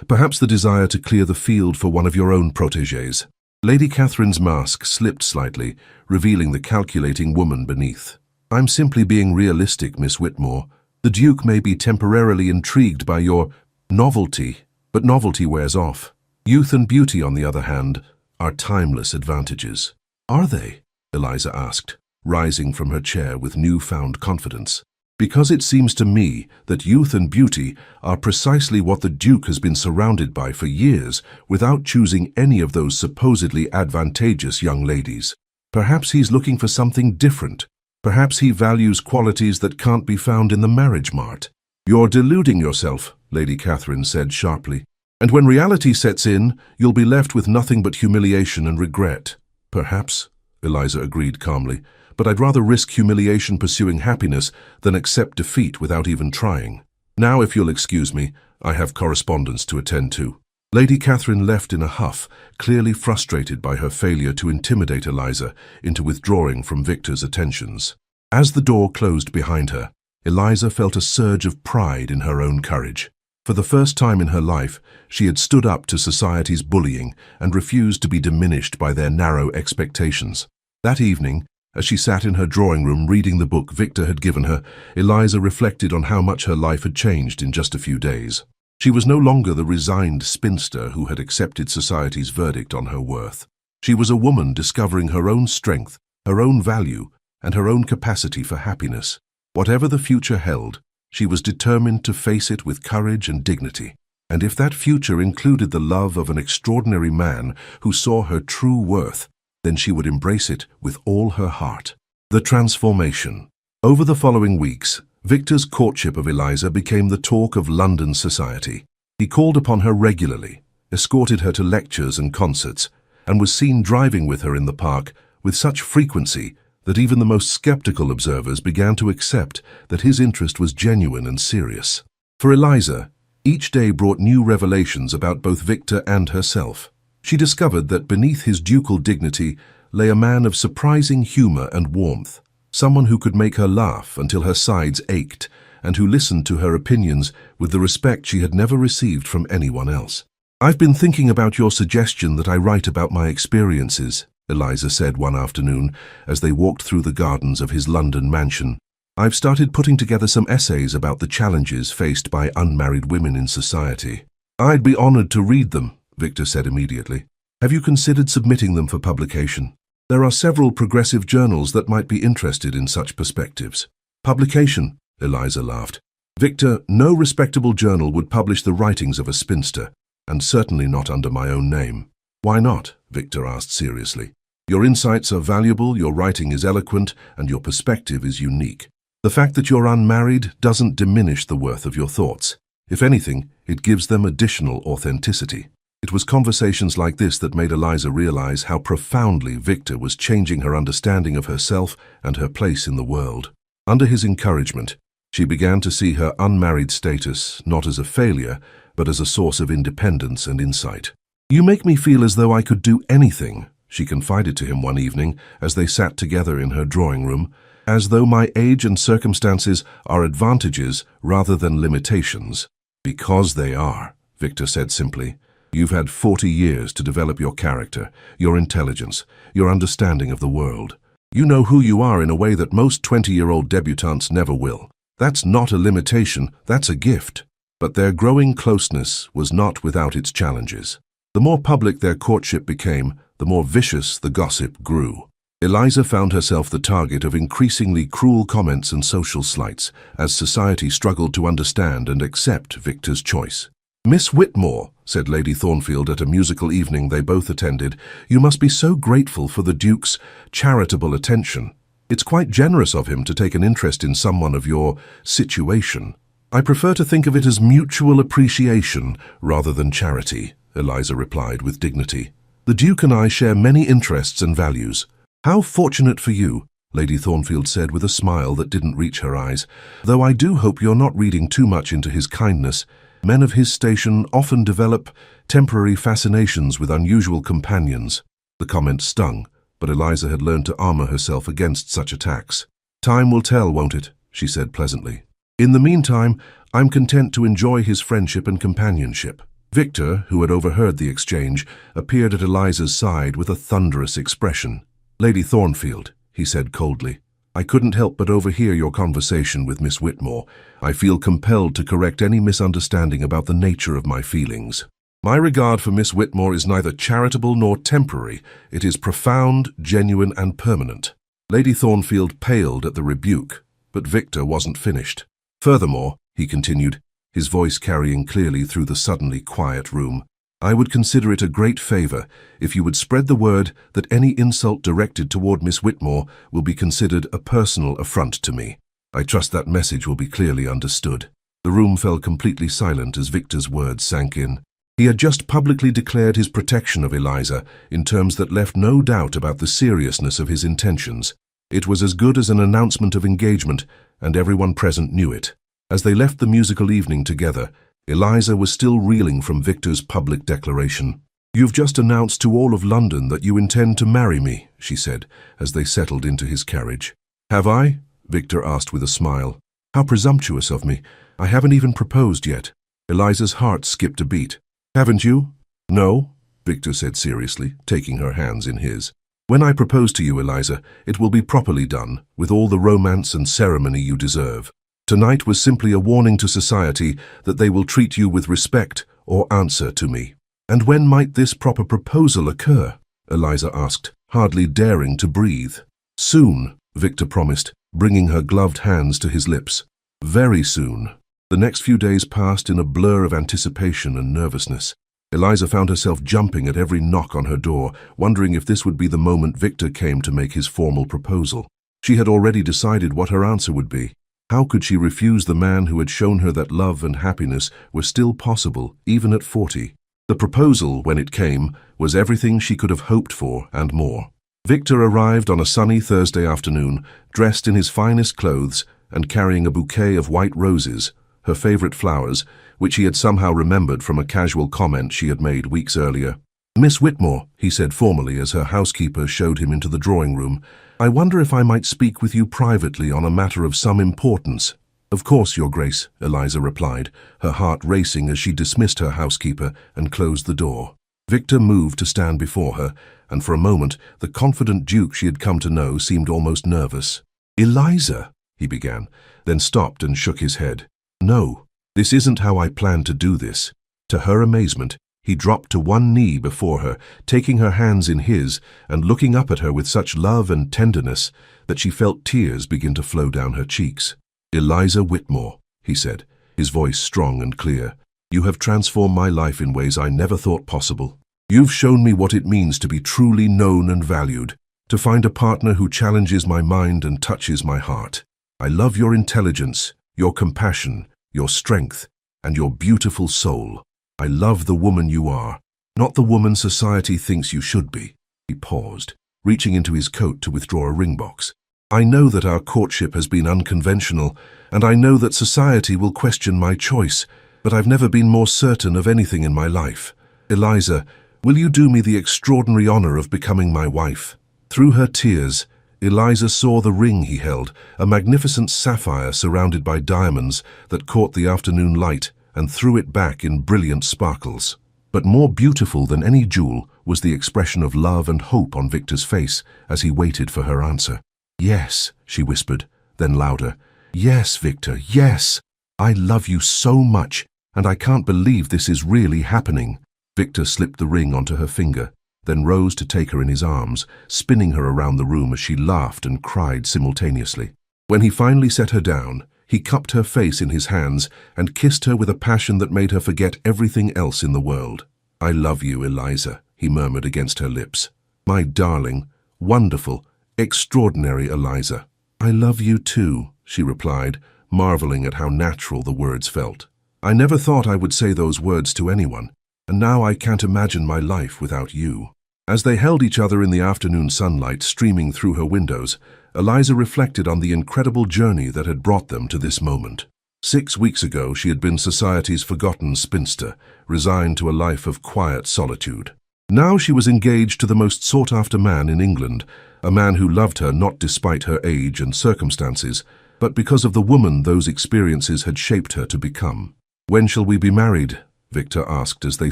Perhaps the desire to clear the field for one of your own protégés." Lady Catherine's mask slipped slightly, revealing the calculating woman beneath. "I'm simply being realistic, Miss Whitmore. The Duke may be temporarily intrigued by your novelty, but novelty wears off. Youth and beauty, on the other hand, are timeless advantages." "Are they?" Eliza asked, rising from her chair with newfound confidence. "Because it seems to me that youth and beauty are precisely what the Duke has been surrounded by for years without choosing any of those supposedly advantageous young ladies. Perhaps he's looking for something different. Perhaps he values qualities that can't be found in the marriage mart." "You're deluding yourself," Lady Catherine said sharply. "And when reality sets in, you'll be left with nothing but humiliation and regret." "Perhaps," Eliza agreed calmly, "but I'd rather risk humiliation pursuing happiness than accept defeat without even trying. Now, if you'll excuse me, I have correspondence to attend to." Lady Catherine left in a huff, clearly frustrated by her failure to intimidate Eliza into withdrawing from Victor's attentions. As the door closed behind her, Eliza felt a surge of pride in her own courage. For the first time in her life, she had stood up to society's bullying and refused to be diminished by their narrow expectations. That evening, as she sat in her drawing room reading the book Victor had given her, Eliza reflected on how much her life had changed in just a few days. She was no longer the resigned spinster who had accepted society's verdict on her worth. She was a woman discovering her own strength, her own value, and her own capacity for happiness. Whatever the future held, she was determined to face it with courage and dignity. And if that future included the love of an extraordinary man who saw her true worth, then she would embrace it with all her heart. The transformation. Over the following weeks, Victor's courtship of Eliza became the talk of London society. He called upon her regularly, escorted her to lectures and concerts, and was seen driving with her in the park with such frequency that even the most skeptical observers began to accept that his interest was genuine and serious. For Eliza, each day brought new revelations about both Victor and herself. She discovered that beneath his ducal dignity lay a man of surprising humor and warmth, someone who could make her laugh until her sides ached, and who listened to her opinions with the respect she had never received from anyone else. "I've been thinking about your suggestion that I write about my experiences," Eliza said one afternoon as they walked through the gardens of his London mansion. "I've started putting together some essays about the challenges faced by unmarried women in society." "I'd be honored to read them," Victor said immediately. "Have you considered submitting them for publication? There are several progressive journals that might be interested in such perspectives." "Publication?" Eliza laughed. "Victor, no respectable journal would publish the writings of a spinster, and certainly not under my own name." "Why not?" Victor asked seriously. "Your insights are valuable, your writing is eloquent, and your perspective is unique. The fact that you're unmarried doesn't diminish the worth of your thoughts. If anything, it gives them additional authenticity." It was conversations like this that made Eliza realize how profoundly Victor was changing her understanding of herself and her place in the world. Under his encouragement, she began to see her unmarried status not as a failure, but as a source of independence and insight. "You make me feel as though I could do anything," she confided to him one evening as they sat together in her drawing room, "as though my age and circumstances are advantages rather than limitations." "Because they are," Victor said simply. "You've had 40 years to develop your character, your intelligence, your understanding of the world. You know who you are in a way that most 20-year-old debutantes never will. That's not a limitation, that's a gift." But their growing closeness was not without its challenges. The more public their courtship became, the more vicious the gossip grew. Eliza found herself the target of increasingly cruel comments and social slights as society struggled to understand and accept Victor's choice. "Miss Whitmore," said Lady Thornfield at a musical evening they both attended, "you must be so grateful for the Duke's charitable attention. It's quite generous of him to take an interest in someone of your situation." "I prefer to think of it as mutual appreciation rather than charity," Eliza replied with dignity. "The Duke and I share many interests and values." "How fortunate for you," Lady Thornfield said with a smile that didn't reach her eyes, "though I do hope you're not reading too much into his kindness. Men of his station often develop temporary fascinations with unusual companions." The comment stung, but Eliza had learned to armor herself against such attacks. Time will tell, won't it? She said pleasantly. In the meantime, I'm content to enjoy his friendship and companionship. Victor, who had overheard the exchange, appeared at Eliza's side with a thunderous expression. Lady Thornfield, he said coldly, I couldn't help but overhear your conversation with Miss Whitmore. I feel compelled to correct any misunderstanding about the nature of my feelings. My regard for Miss Whitmore is neither charitable nor temporary. It is profound, genuine, and permanent. Lady Thornfield paled at the rebuke, but Victor wasn't finished. Furthermore, he continued, his voice carrying clearly through the suddenly quiet room, I would consider it a great favor if you would spread the word that any insult directed toward Miss Whitmore will be considered a personal affront to me. I trust that message will be clearly understood. The room fell completely silent as Victor's words sank in. He had just publicly declared his protection of Eliza in terms that left no doubt about the seriousness of his intentions. It was as good as an announcement of engagement, and everyone present knew it. As they left the musical evening together, Eliza was still reeling from Victor's public declaration. You've just announced to all of London that you intend to marry me, she said, as they settled into his carriage. Have I? Victor asked with a smile. How presumptuous of me. I haven't even proposed yet. Eliza's heart skipped a beat. Haven't you? No, Victor said seriously, taking her hands in his. When I propose to you, Eliza, it will be properly done, with all the romance and ceremony you deserve. Tonight was simply a warning to society that they will treat you with respect or answer to me. And when might this proper proposal occur? Eliza asked, hardly daring to breathe. Soon, Victor promised, bringing her gloved hands to his lips. Very soon. The next few days passed in a blur of anticipation and nervousness. Eliza found herself jumping at every knock on her door, wondering if this would be the moment Victor came to make his formal proposal. She had already decided what her answer would be. How could she refuse the man who had shown her that love and happiness were still possible, even at 40? The proposal, when it came, was everything she could have hoped for and more. Victor arrived on a sunny Thursday afternoon, dressed in his finest clothes and carrying a bouquet of white roses, her favorite flowers, which he had somehow remembered from a casual comment she had made weeks earlier. Miss Whitmore, he said formally as her housekeeper showed him into the drawing room, I wonder if I might speak with you privately on a matter of some importance. Of course, Your Grace, Eliza replied, her heart racing as she dismissed her housekeeper and closed the door. Victor moved to stand before her, and for a moment the confident duke she had come to know seemed almost nervous. Eliza, he began, then stopped and shook his head. No, this isn't how I planned to do this. To her amazement, he dropped to one knee before her, taking her hands in his and looking up at her with such love and tenderness that she felt tears begin to flow down her cheeks. Eliza Whitmore, he said, his voice strong and clear, you have transformed my life in ways I never thought possible. You've shown me what it means to be truly known and valued, to find a partner who challenges my mind and touches my heart. I love your intelligence, your compassion, your strength, and your beautiful soul. I love the woman you are, not the woman society thinks you should be. He paused, reaching into his coat to withdraw a ring box. I know that our courtship has been unconventional, and I know that society will question my choice, but I've never been more certain of anything in my life. Eliza, will you do me the extraordinary honor of becoming my wife? Through her tears, Eliza saw the ring he held, a magnificent sapphire surrounded by diamonds that caught the afternoon light and threw it back in brilliant sparkles. But more beautiful than any jewel was the expression of love and hope on Victor's face as he waited for her answer. Yes, she whispered, then louder. Yes, Victor, yes. I love you so much, and I can't believe this is really happening. Victor slipped the ring onto her finger, then rose to take her in his arms, spinning her around the room as she laughed and cried simultaneously. When he finally set her down, he cupped her face in his hands and kissed her with a passion that made her forget everything else in the world. I love you, Eliza, he murmured against her lips. My darling, wonderful, extraordinary Eliza. I love you too, she replied, marveling at how natural the words felt. I never thought I would say those words to anyone, and now I can't imagine my life without you. As they held each other in the afternoon sunlight streaming through her windows, Eliza reflected on the incredible journey that had brought them to this moment. 6 weeks ago, she had been society's forgotten spinster, resigned to a life of quiet solitude. Now she was engaged to the most sought-after man in England, a man who loved her not despite her age and circumstances, but because of the woman those experiences had shaped her to become. "When shall we be married?" Victor asked as they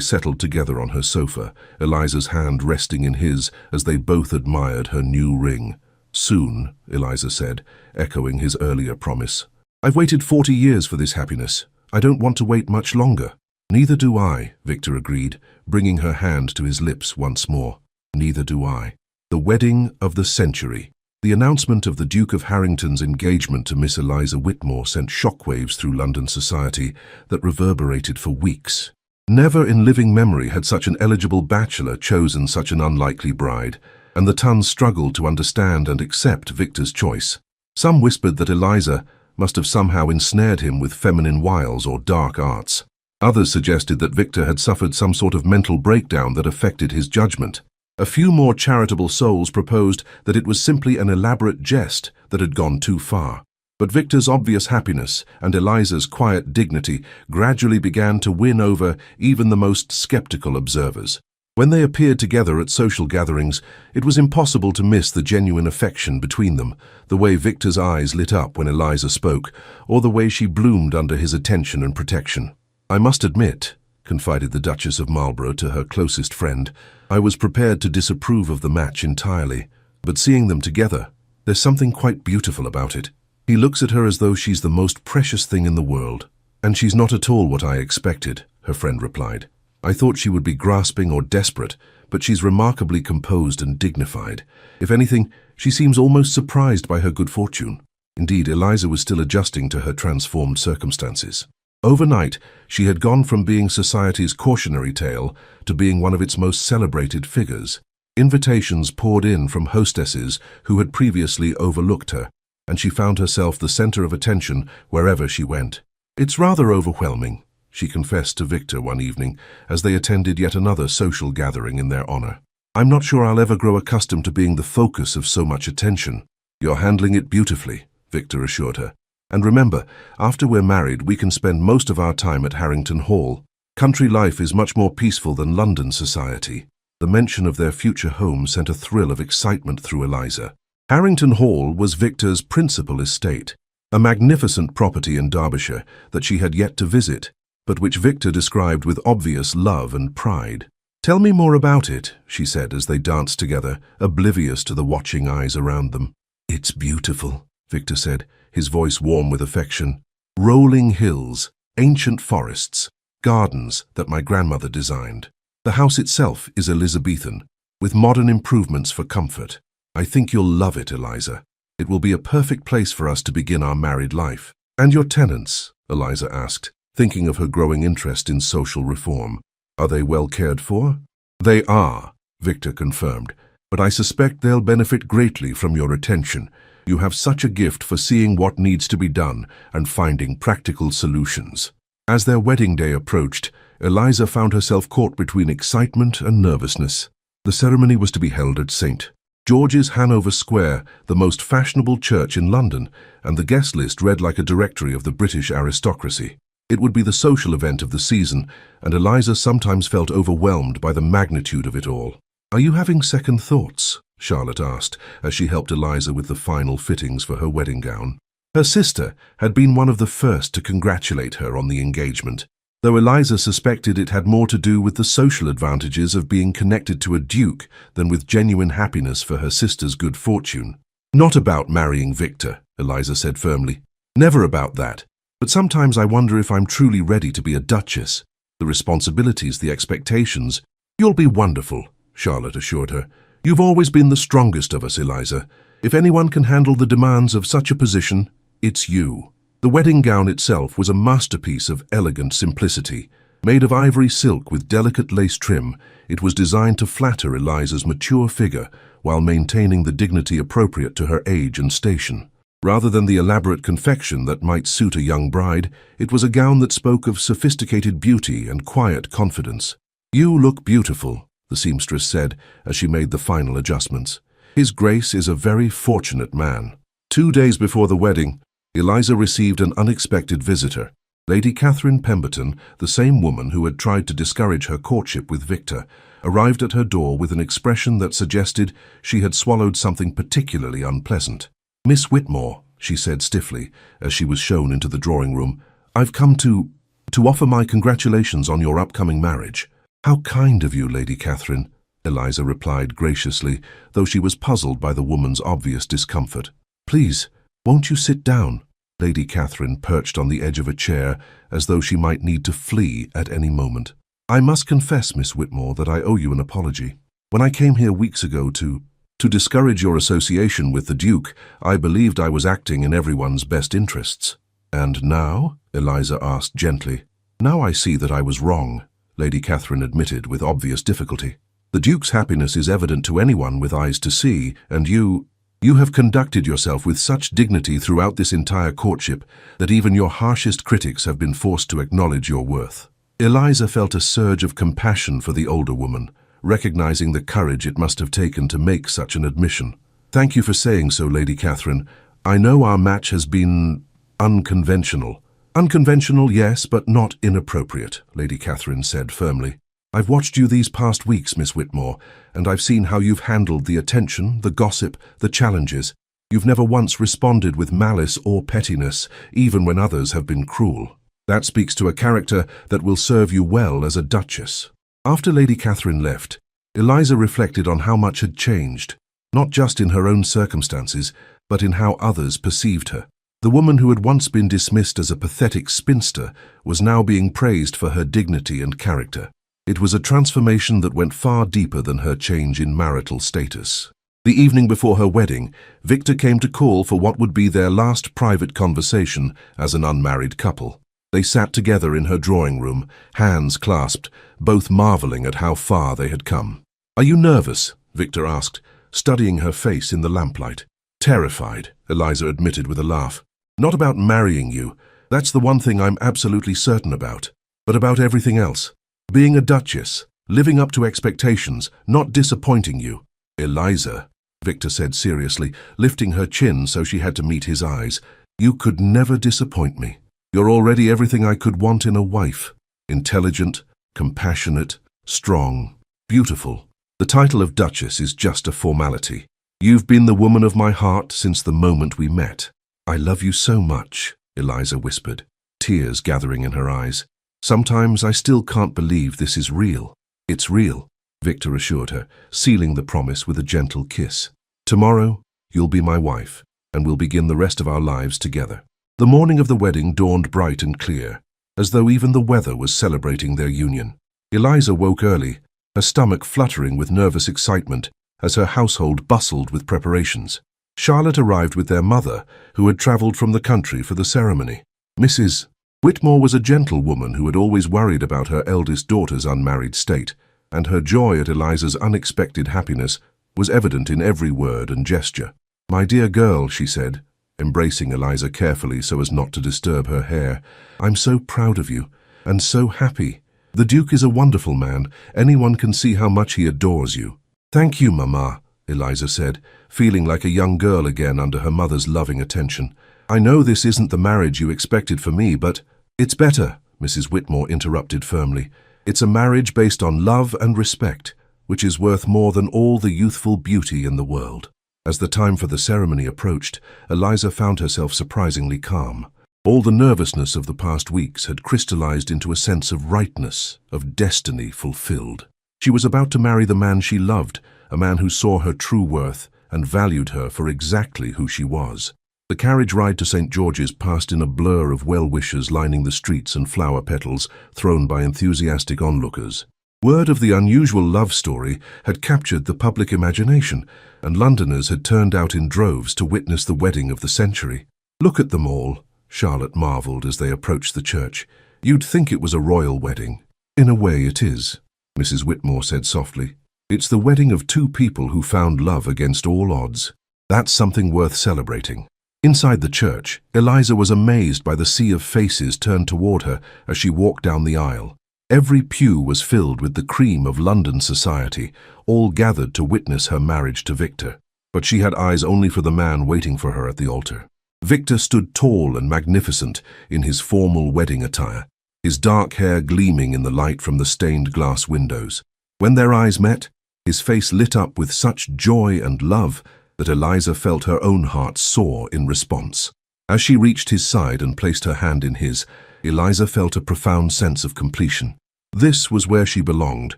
settled together on her sofa, Eliza's hand resting in his as they both admired her new ring. "Soon," Eliza said, echoing his earlier promise. "I've waited 40 years for this happiness. I don't want to wait much longer." "Neither do I," Victor agreed, bringing her hand to his lips once more. "Neither do I." The wedding of the century. The announcement of the Duke of Harrington's engagement to Miss Eliza Whitmore sent shockwaves through London society that reverberated for weeks. Never in living memory had such an eligible bachelor chosen such an unlikely bride, and the Tuns struggled to understand and accept Victor's choice. Some whispered that Eliza must have somehow ensnared him with feminine wiles or dark arts. Others suggested that Victor had suffered some sort of mental breakdown that affected his judgment. A few more charitable souls proposed that it was simply an elaborate jest that had gone too far. But Victor's obvious happiness and Eliza's quiet dignity gradually began to win over even the most skeptical observers. When they appeared together at social gatherings, it was impossible to miss the genuine affection between them, the way Victor's eyes lit up when Eliza spoke, or the way she bloomed under his attention and protection. "I must admit," confided the Duchess of Marlborough to her closest friend, "I was prepared to disapprove of the match entirely, but seeing them together, there's something quite beautiful about it. He looks at her as though she's the most precious thing in the world." "And she's not at all what I expected," her friend replied. "I thought she would be grasping or desperate, but she's remarkably composed and dignified. If anything, she seems almost surprised by her good fortune." Indeed, Eliza was still adjusting to her transformed circumstances. Overnight, she had gone from being society's cautionary tale to being one of its most celebrated figures. Invitations poured in from hostesses who had previously overlooked her, and she found herself the center of attention wherever she went. "It's rather overwhelming," she confessed to Victor one evening as they attended yet another social gathering in their honor. "I'm not sure I'll ever grow accustomed to being the focus of so much attention." "You're handling it beautifully," Victor assured her. "And remember, after we're married, we can spend most of our time at Harrington Hall. Country life is much more peaceful than London society." The mention of their future home sent a thrill of excitement through Eliza. Harrington Hall was Victor's principal estate, a magnificent property in Derbyshire that she had yet to visit, but which Victor described with obvious love and pride. "Tell me more about it," she said as they danced together, oblivious to the watching eyes around them. "It's beautiful," Victor said, his voice warm with affection. "Rolling hills, ancient forests, gardens that my grandmother designed. The house itself is Elizabethan, with modern improvements for comfort. I think you'll love it, Eliza. It will be a perfect place for us to begin our married life." "And your tenants?" Eliza asked, thinking of her growing interest in social reform. "Are they well cared for?" "They are," Victor confirmed, "but I suspect they'll benefit greatly from your attention. You have such a gift for seeing what needs to be done and finding practical solutions." As their wedding day approached, Eliza found herself caught between excitement and nervousness. The ceremony was to be held at St. George's, Hanover Square, the most fashionable church in London, and the guest list read like a directory of the British aristocracy. It would be the social event of the season, and Eliza sometimes felt overwhelmed by the magnitude of it all. "Are you having second thoughts?" Charlotte asked, as she helped Eliza with the final fittings for her wedding gown. Her sister had been one of the first to congratulate her on the engagement, though Eliza suspected it had more to do with the social advantages of being connected to a duke than with genuine happiness for her sister's good fortune. "Not about marrying Victor," Eliza said firmly. "Never about that. But sometimes I wonder if I'm truly ready to be a duchess. The responsibilities, the expectations." "You'll be wonderful," Charlotte assured her. "You've always been the strongest of us, Eliza. If anyone can handle the demands of such a position, it's you." The wedding gown itself was a masterpiece of elegant simplicity. Made of ivory silk with delicate lace trim, it was designed to flatter Eliza's mature figure while maintaining the dignity appropriate to her age and station. Rather than the elaborate confection that might suit a young bride, it was a gown that spoke of sophisticated beauty and quiet confidence. "You look beautiful," the seamstress said as she made the final adjustments. "His Grace is a very fortunate man." 2 days before the wedding, Eliza received an unexpected visitor. Lady Catherine Pemberton, the same woman who had tried to discourage her courtship with Victor, arrived at her door with an expression that suggested she had swallowed something particularly unpleasant. "Miss Whitmore," she said stiffly, as she was shown into the drawing room, "I've come to offer my congratulations on your upcoming marriage." "How kind of you, Lady Catherine," Eliza replied graciously, though she was puzzled by the woman's obvious discomfort. "Please, won't you sit down?" Lady Catherine perched on the edge of a chair, as though she might need to flee at any moment. "I must confess, Miss Whitmore, that I owe you an apology. When I came here weeks ago to discourage your association with the Duke, I believed I was acting in everyone's best interests." "And now?" Eliza asked gently. "Now I see that I was wrong," Lady Catherine admitted with obvious difficulty. "The Duke's happiness is evident to anyone with eyes to see, and you have conducted yourself with such dignity throughout this entire courtship that even your harshest critics have been forced to acknowledge your worth." Eliza felt a surge of compassion for the older woman, recognizing the courage it must have taken to make such an admission. "Thank you for saying so, Lady Catherine. I know our match has been unconventional." "Unconventional, yes, but not inappropriate," Lady Catherine said firmly. "I've watched you these past weeks, Miss Whitmore, and I've seen how you've handled the attention, the gossip, the challenges. You've never once responded with malice or pettiness, even when others have been cruel. That speaks to a character that will serve you well as a duchess." After Lady Catherine left, Eliza reflected on how much had changed, not just in her own circumstances, but in how others perceived her. The woman who had once been dismissed as a pathetic spinster was now being praised for her dignity and character. It was a transformation that went far deeper than her change in marital status. The evening before her wedding, Victor came to call for what would be their last private conversation as an unmarried couple. They sat together in her drawing room, hands clasped, both marveling at how far they had come. "Are you nervous?" Victor asked, studying her face in the lamplight. "Terrified," Eliza admitted with a laugh. "Not about marrying you. That's the one thing I'm absolutely certain about. But about everything else. Being a duchess, living up to expectations, not disappointing you." "Eliza," Victor said seriously, lifting her chin so she had to meet his eyes, "you could never disappoint me. You're already everything I could want in a wife. Intelligent, compassionate, strong, beautiful. The title of Duchess is just a formality. You've been the woman of my heart since the moment we met." "I love you so much," Eliza whispered, tears gathering in her eyes. "Sometimes I still can't believe this is real." "It's real," Victor assured her, sealing the promise with a gentle kiss. "Tomorrow, you'll be my wife, and we'll begin the rest of our lives together." The morning of the wedding dawned bright and clear, as though even the weather was celebrating their union. Eliza woke early, her stomach fluttering with nervous excitement as her household bustled with preparations. Charlotte arrived with their mother, who had travelled from the country for the ceremony. Mrs. Whitmore was a gentle woman who had always worried about her eldest daughter's unmarried state, and her joy at Eliza's unexpected happiness was evident in every word and gesture. "My dear girl," she said, embracing Eliza carefully so as not to disturb her hair, "I'm so proud of you, and so happy. The Duke is a wonderful man. Anyone can see how much he adores you." "Thank you, Mama," Eliza said, feeling like a young girl again under her mother's loving attention. "I know this isn't the marriage you expected for me, but—" "It's better," Mrs. Whitmore interrupted firmly. "It's a marriage based on love and respect, which is worth more than all the youthful beauty in the world." As the time for the ceremony approached, Eliza found herself surprisingly calm. All the nervousness of the past weeks had crystallized into a sense of rightness, of destiny fulfilled. She was about to marry the man she loved, a man who saw her true worth and valued her for exactly who she was. The carriage ride to St. George's passed in a blur of well-wishers lining the streets and flower petals thrown by enthusiastic onlookers. Word of the unusual love story had captured the public imagination, and Londoners had turned out in droves to witness the wedding of the century. "Look at them all," Charlotte marveled as they approached the church. "You'd think it was a royal wedding." "In a way it is," Mrs. Whitmore said softly. "It's the wedding of two people who found love against all odds. That's something worth celebrating." Inside the church, Eliza was amazed by the sea of faces turned toward her as she walked down the aisle. Every pew was filled with the cream of London society, all gathered to witness her marriage to Victor. But she had eyes only for the man waiting for her at the altar. Victor stood tall and magnificent in his formal wedding attire, his dark hair gleaming in the light from the stained glass windows. When their eyes met, his face lit up with such joy and love that Eliza felt her own heart soar in response. As she reached his side and placed her hand in his, Eliza felt a profound sense of completion. This was where she belonged,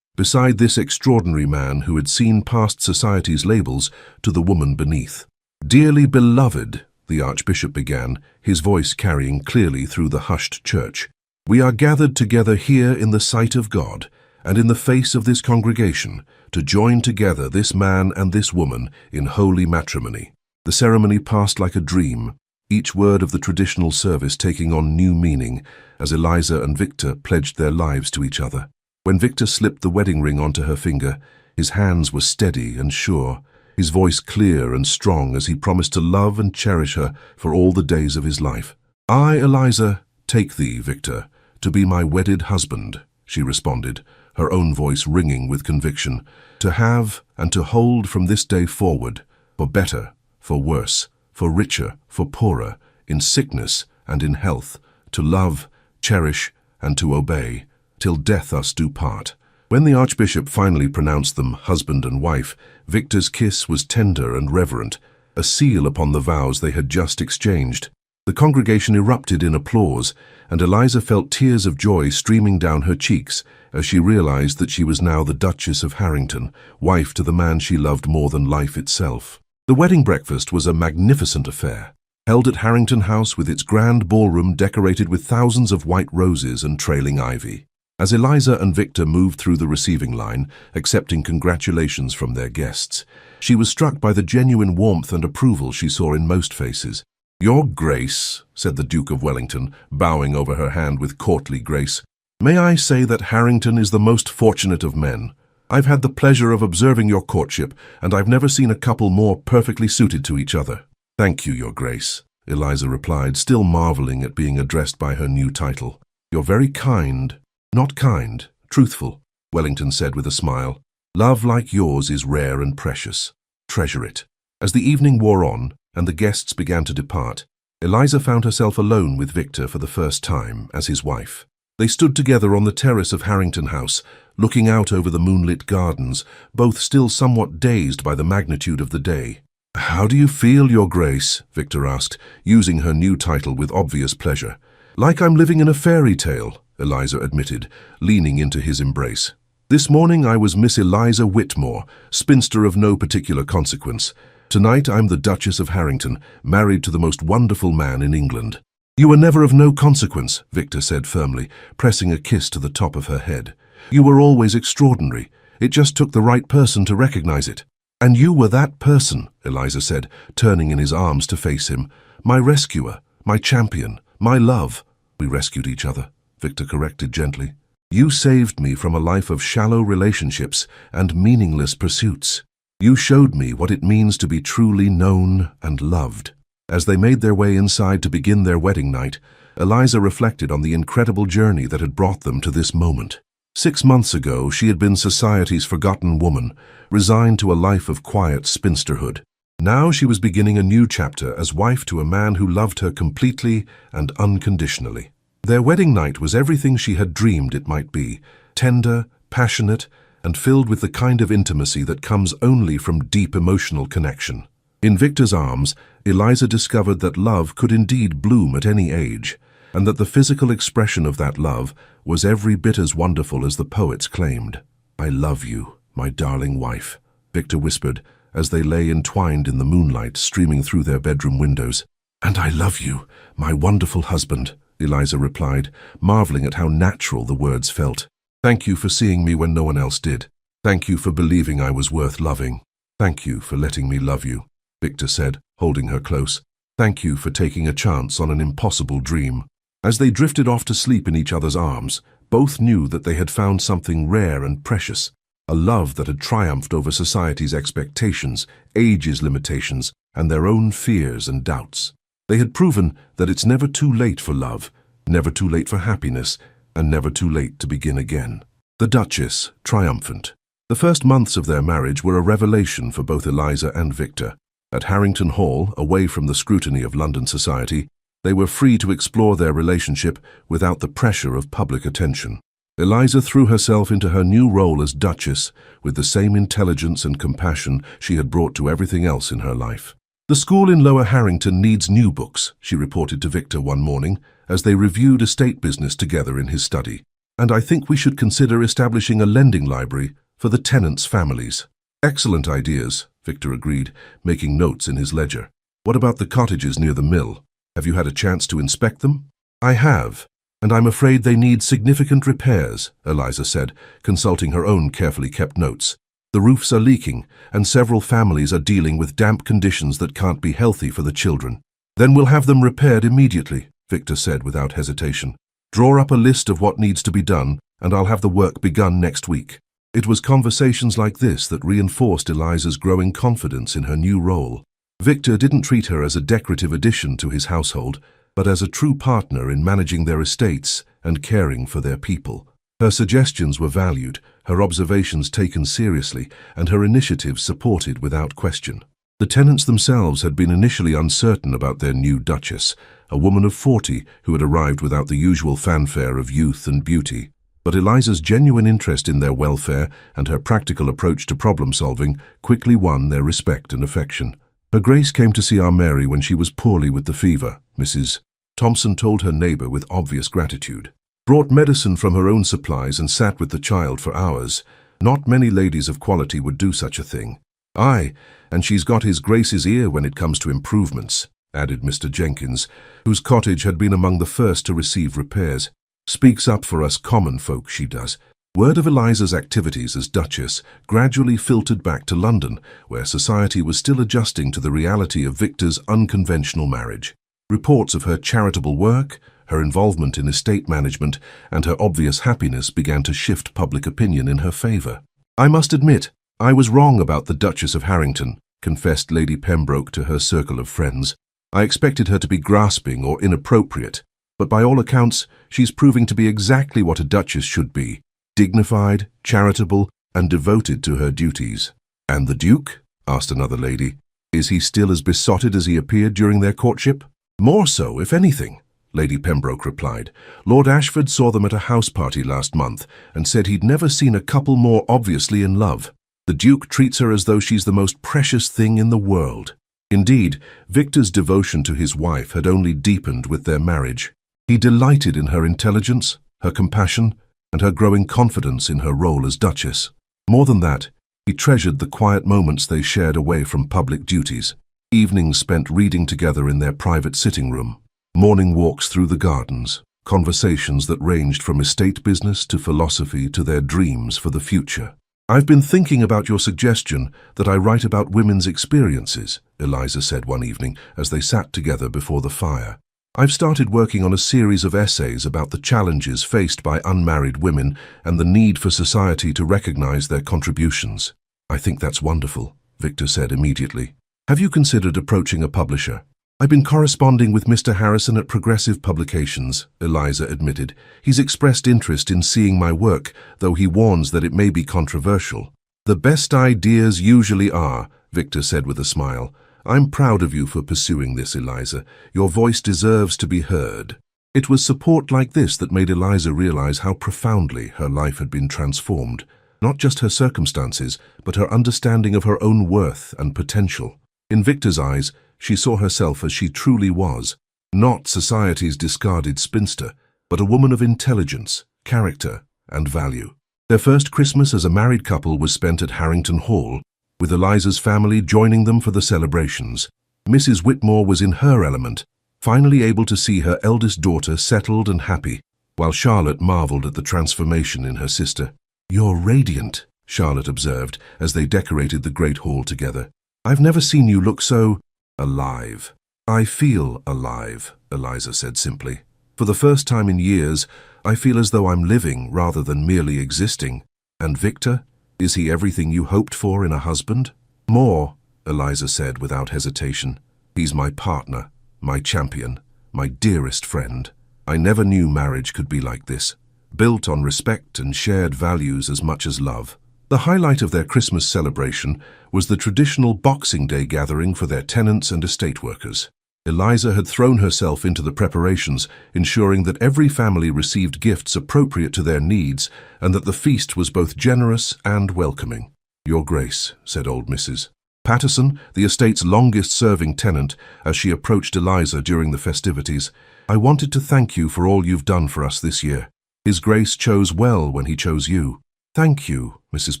beside this extraordinary man who had seen past society's labels to the woman beneath. "Dearly beloved," the Archbishop began, his voice carrying clearly through the hushed church, "we are gathered together here in the sight of God and in the face of this congregation to join together this man and this woman in holy matrimony." The ceremony passed like a dream, each word of the traditional service taking on new meaning as Eliza and Victor pledged their lives to each other. When Victor slipped the wedding ring onto her finger, his hands were steady and sure, his voice clear and strong as he promised to love and cherish her for all the days of his life. "I, Eliza, take thee, Victor, to be my wedded husband," she responded, her own voice ringing with conviction, "to have and to hold from this day forward, for better, for worse, for richer, for poorer, in sickness and in health, to love, cherish, and to obey, till death us do part." When the Archbishop finally pronounced them husband and wife, Victor's kiss was tender and reverent, a seal upon the vows they had just exchanged. The congregation erupted in applause, and Eliza felt tears of joy streaming down her cheeks as she realized that she was now the Duchess of Harrington, wife to the man she loved more than life itself. The wedding breakfast was a magnificent affair, held at Harrington House with its grand ballroom decorated with thousands of white roses and trailing ivy. As Eliza and Victor moved through the receiving line, accepting congratulations from their guests, she was struck by the genuine warmth and approval she saw in most faces. "Your Grace," said the Duke of Wellington, bowing over her hand with courtly grace, "may I say that Harrington is the most fortunate of men? I've had the pleasure of observing your courtship, and I've never seen a couple more perfectly suited to each other." "Thank you, Your Grace," Eliza replied, still marveling at being addressed by her new title. "You're very kind." "Not kind, truthful," Wellington said with a smile. "Love like yours is rare and precious. Treasure it." As the evening wore on and the guests began to depart, Eliza found herself alone with Victor for the first time as his wife. They stood together on the terrace of Harrington House, looking out over the moonlit gardens, both still somewhat dazed by the magnitude of the day. "How do you feel, Your Grace?" Victor asked, using her new title with obvious pleasure. "Like I'm living in a fairy tale," Eliza admitted, leaning into his embrace. "This morning I was Miss Eliza Whitmore, spinster of no particular consequence. Tonight I'm the Duchess of Harrington, married to the most wonderful man in England." "You were never of no consequence," Victor said firmly, pressing a kiss to the top of her head. "You were always extraordinary. It just took the right person to recognize it." "And you were that person," Eliza said, turning in his arms to face him. "My rescuer, my champion, my love." "We rescued each other," Victor corrected gently. "You saved me from a life of shallow relationships and meaningless pursuits. You showed me what it means to be truly known and loved." As they made their way inside to begin their wedding night, Eliza reflected on the incredible journey that had brought them to this moment. 6 months ago, she had been society's forgotten woman, resigned to a life of quiet spinsterhood. Now she was beginning a new chapter as wife to a man who loved her completely and unconditionally. Their wedding night was everything she had dreamed it might be, tender, passionate, and filled with the kind of intimacy that comes only from deep emotional connection. In Victor's arms, Eliza discovered that love could indeed bloom at any age, and that the physical expression of that love was every bit as wonderful as the poets claimed. "I love you, my darling wife," Victor whispered as they lay entwined in the moonlight streaming through their bedroom windows. "And I love you, my wonderful husband," Eliza replied, marveling at how natural the words felt. "Thank you for seeing me when no one else did. Thank you for believing I was worth loving. Thank you for letting me love you," Victor said, holding her close. "Thank you for taking a chance on an impossible dream." As they drifted off to sleep in each other's arms, both knew that they had found something rare and precious, a love that had triumphed over society's expectations, age's limitations, and their own fears and doubts. They had proven that it's never too late for love, never too late for happiness, and never too late to begin again. The Duchess, triumphant. The first months of their marriage were a revelation for both Eliza and Victor. At Harrington Hall, away from the scrutiny of London society, they were free to explore their relationship without the pressure of public attention. Eliza threw herself into her new role as Duchess with the same intelligence and compassion she had brought to everything else in her life. "The school in Lower Harrington needs new books," she reported to Victor one morning as they reviewed estate business together in his study. "And I think we should consider establishing a lending library for the tenants' families." "Excellent ideas," Victor agreed, making notes in his ledger. "What about the cottages near the mill? Have you had a chance to inspect them?" "I have, and I'm afraid they need significant repairs," Eliza said, consulting her own carefully kept notes. "The roofs are leaking, and several families are dealing with damp conditions that can't be healthy for the children." "Then we'll have them repaired immediately," Victor said without hesitation. "Draw up a list of what needs to be done, and I'll have the work begun next week." It was conversations like this that reinforced Eliza's growing confidence in her new role. Victor didn't treat her as a decorative addition to his household, but as a true partner in managing their estates and caring for their people. Her suggestions were valued, her observations taken seriously, and her initiatives supported without question. The tenants themselves had been initially uncertain about their new Duchess, a woman of 40 who had arrived without the usual fanfare of youth and beauty. But Eliza's genuine interest in their welfare and her practical approach to problem-solving quickly won their respect and affection. "Her Grace came to see our Mary when she was poorly with the fever," Mrs. Thompson told her neighbor with obvious gratitude. "Brought medicine from her own supplies and sat with the child for hours. Not many ladies of quality would do such a thing." "Aye, and she's got His Grace's ear when it comes to improvements," added Mr. Jenkins, whose cottage had been among the first to receive repairs. "Speaks up for us common folk, she does." Word of Eliza's activities as Duchess gradually filtered back to London, where society was still adjusting to the reality of Victor's unconventional marriage. Reports of her charitable work, her involvement in estate management, and her obvious happiness began to shift public opinion in her favor. "I must admit, I was wrong about the Duchess of Harrington," confessed Lady Pembroke to her circle of friends. "I expected her to be grasping or inappropriate, but by all accounts, she's proving to be exactly what a duchess should be: dignified, charitable, and devoted to her duties." "And the Duke?" asked another lady. "Is he still as besotted as he appeared during their courtship?" "More so, if anything," Lady Pembroke replied. "Lord Ashford saw them at a house party last month and said he'd never seen a couple more obviously in love. The Duke treats her as though she's the most precious thing in the world." Indeed, Victor's devotion to his wife had only deepened with their marriage. He delighted in her intelligence, her compassion, and her growing confidence in her role as Duchess. More than that, he treasured the quiet moments they shared away from public duties. Evenings spent reading together in their private sitting room, morning walks through the gardens, conversations that ranged from estate business to philosophy to their dreams for the future. "I've been thinking about your suggestion that I write about women's experiences," Eliza said one evening as they sat together before the fire. "I've started working on a series of essays about the challenges faced by unmarried women and the need for society to recognize their contributions." "I think that's wonderful," Victor said immediately. "Have you considered approaching a publisher?" "I've been corresponding with Mr. Harrison at Progressive Publications," Eliza admitted. "He's expressed interest in seeing my work, though he warns that it may be controversial." "The best ideas usually are," Victor said with a smile. "I'm proud of you for pursuing this, Eliza. Your voice deserves to be heard." It was support like this that made Eliza realize how profoundly her life had been transformed. Not just her circumstances, but her understanding of her own worth and potential. In Victor's eyes, she saw herself as she truly was, not society's discarded spinster, but a woman of intelligence, character, and value. Their first Christmas as a married couple was spent at Harrington Hall, with Eliza's family joining them for the celebrations. Mrs. Whitmore was in her element, finally able to see her eldest daughter settled and happy, while Charlotte marveled at the transformation in her sister. "You're radiant," Charlotte observed as they decorated the great hall together. "I've never seen you look so alive." "I feel alive," Eliza said simply. "For the first time in years, I feel as though I'm living rather than merely existing." "And Victor? Is he everything you hoped for in a husband?" "More," Eliza said without hesitation. "He's my partner, my champion, my dearest friend. I never knew marriage could be like this, built on respect and shared values as much as love." The highlight of their Christmas celebration was the traditional Boxing Day gathering for their tenants and estate workers. Eliza had thrown herself into the preparations, ensuring that every family received gifts appropriate to their needs and that the feast was both generous and welcoming. "Your Grace," said old Mrs. Patterson, the estate's longest-serving tenant, as she approached Eliza during the festivities, "I wanted to thank you for all you've done for us this year. His Grace chose well when he chose you." "Thank you, Mrs.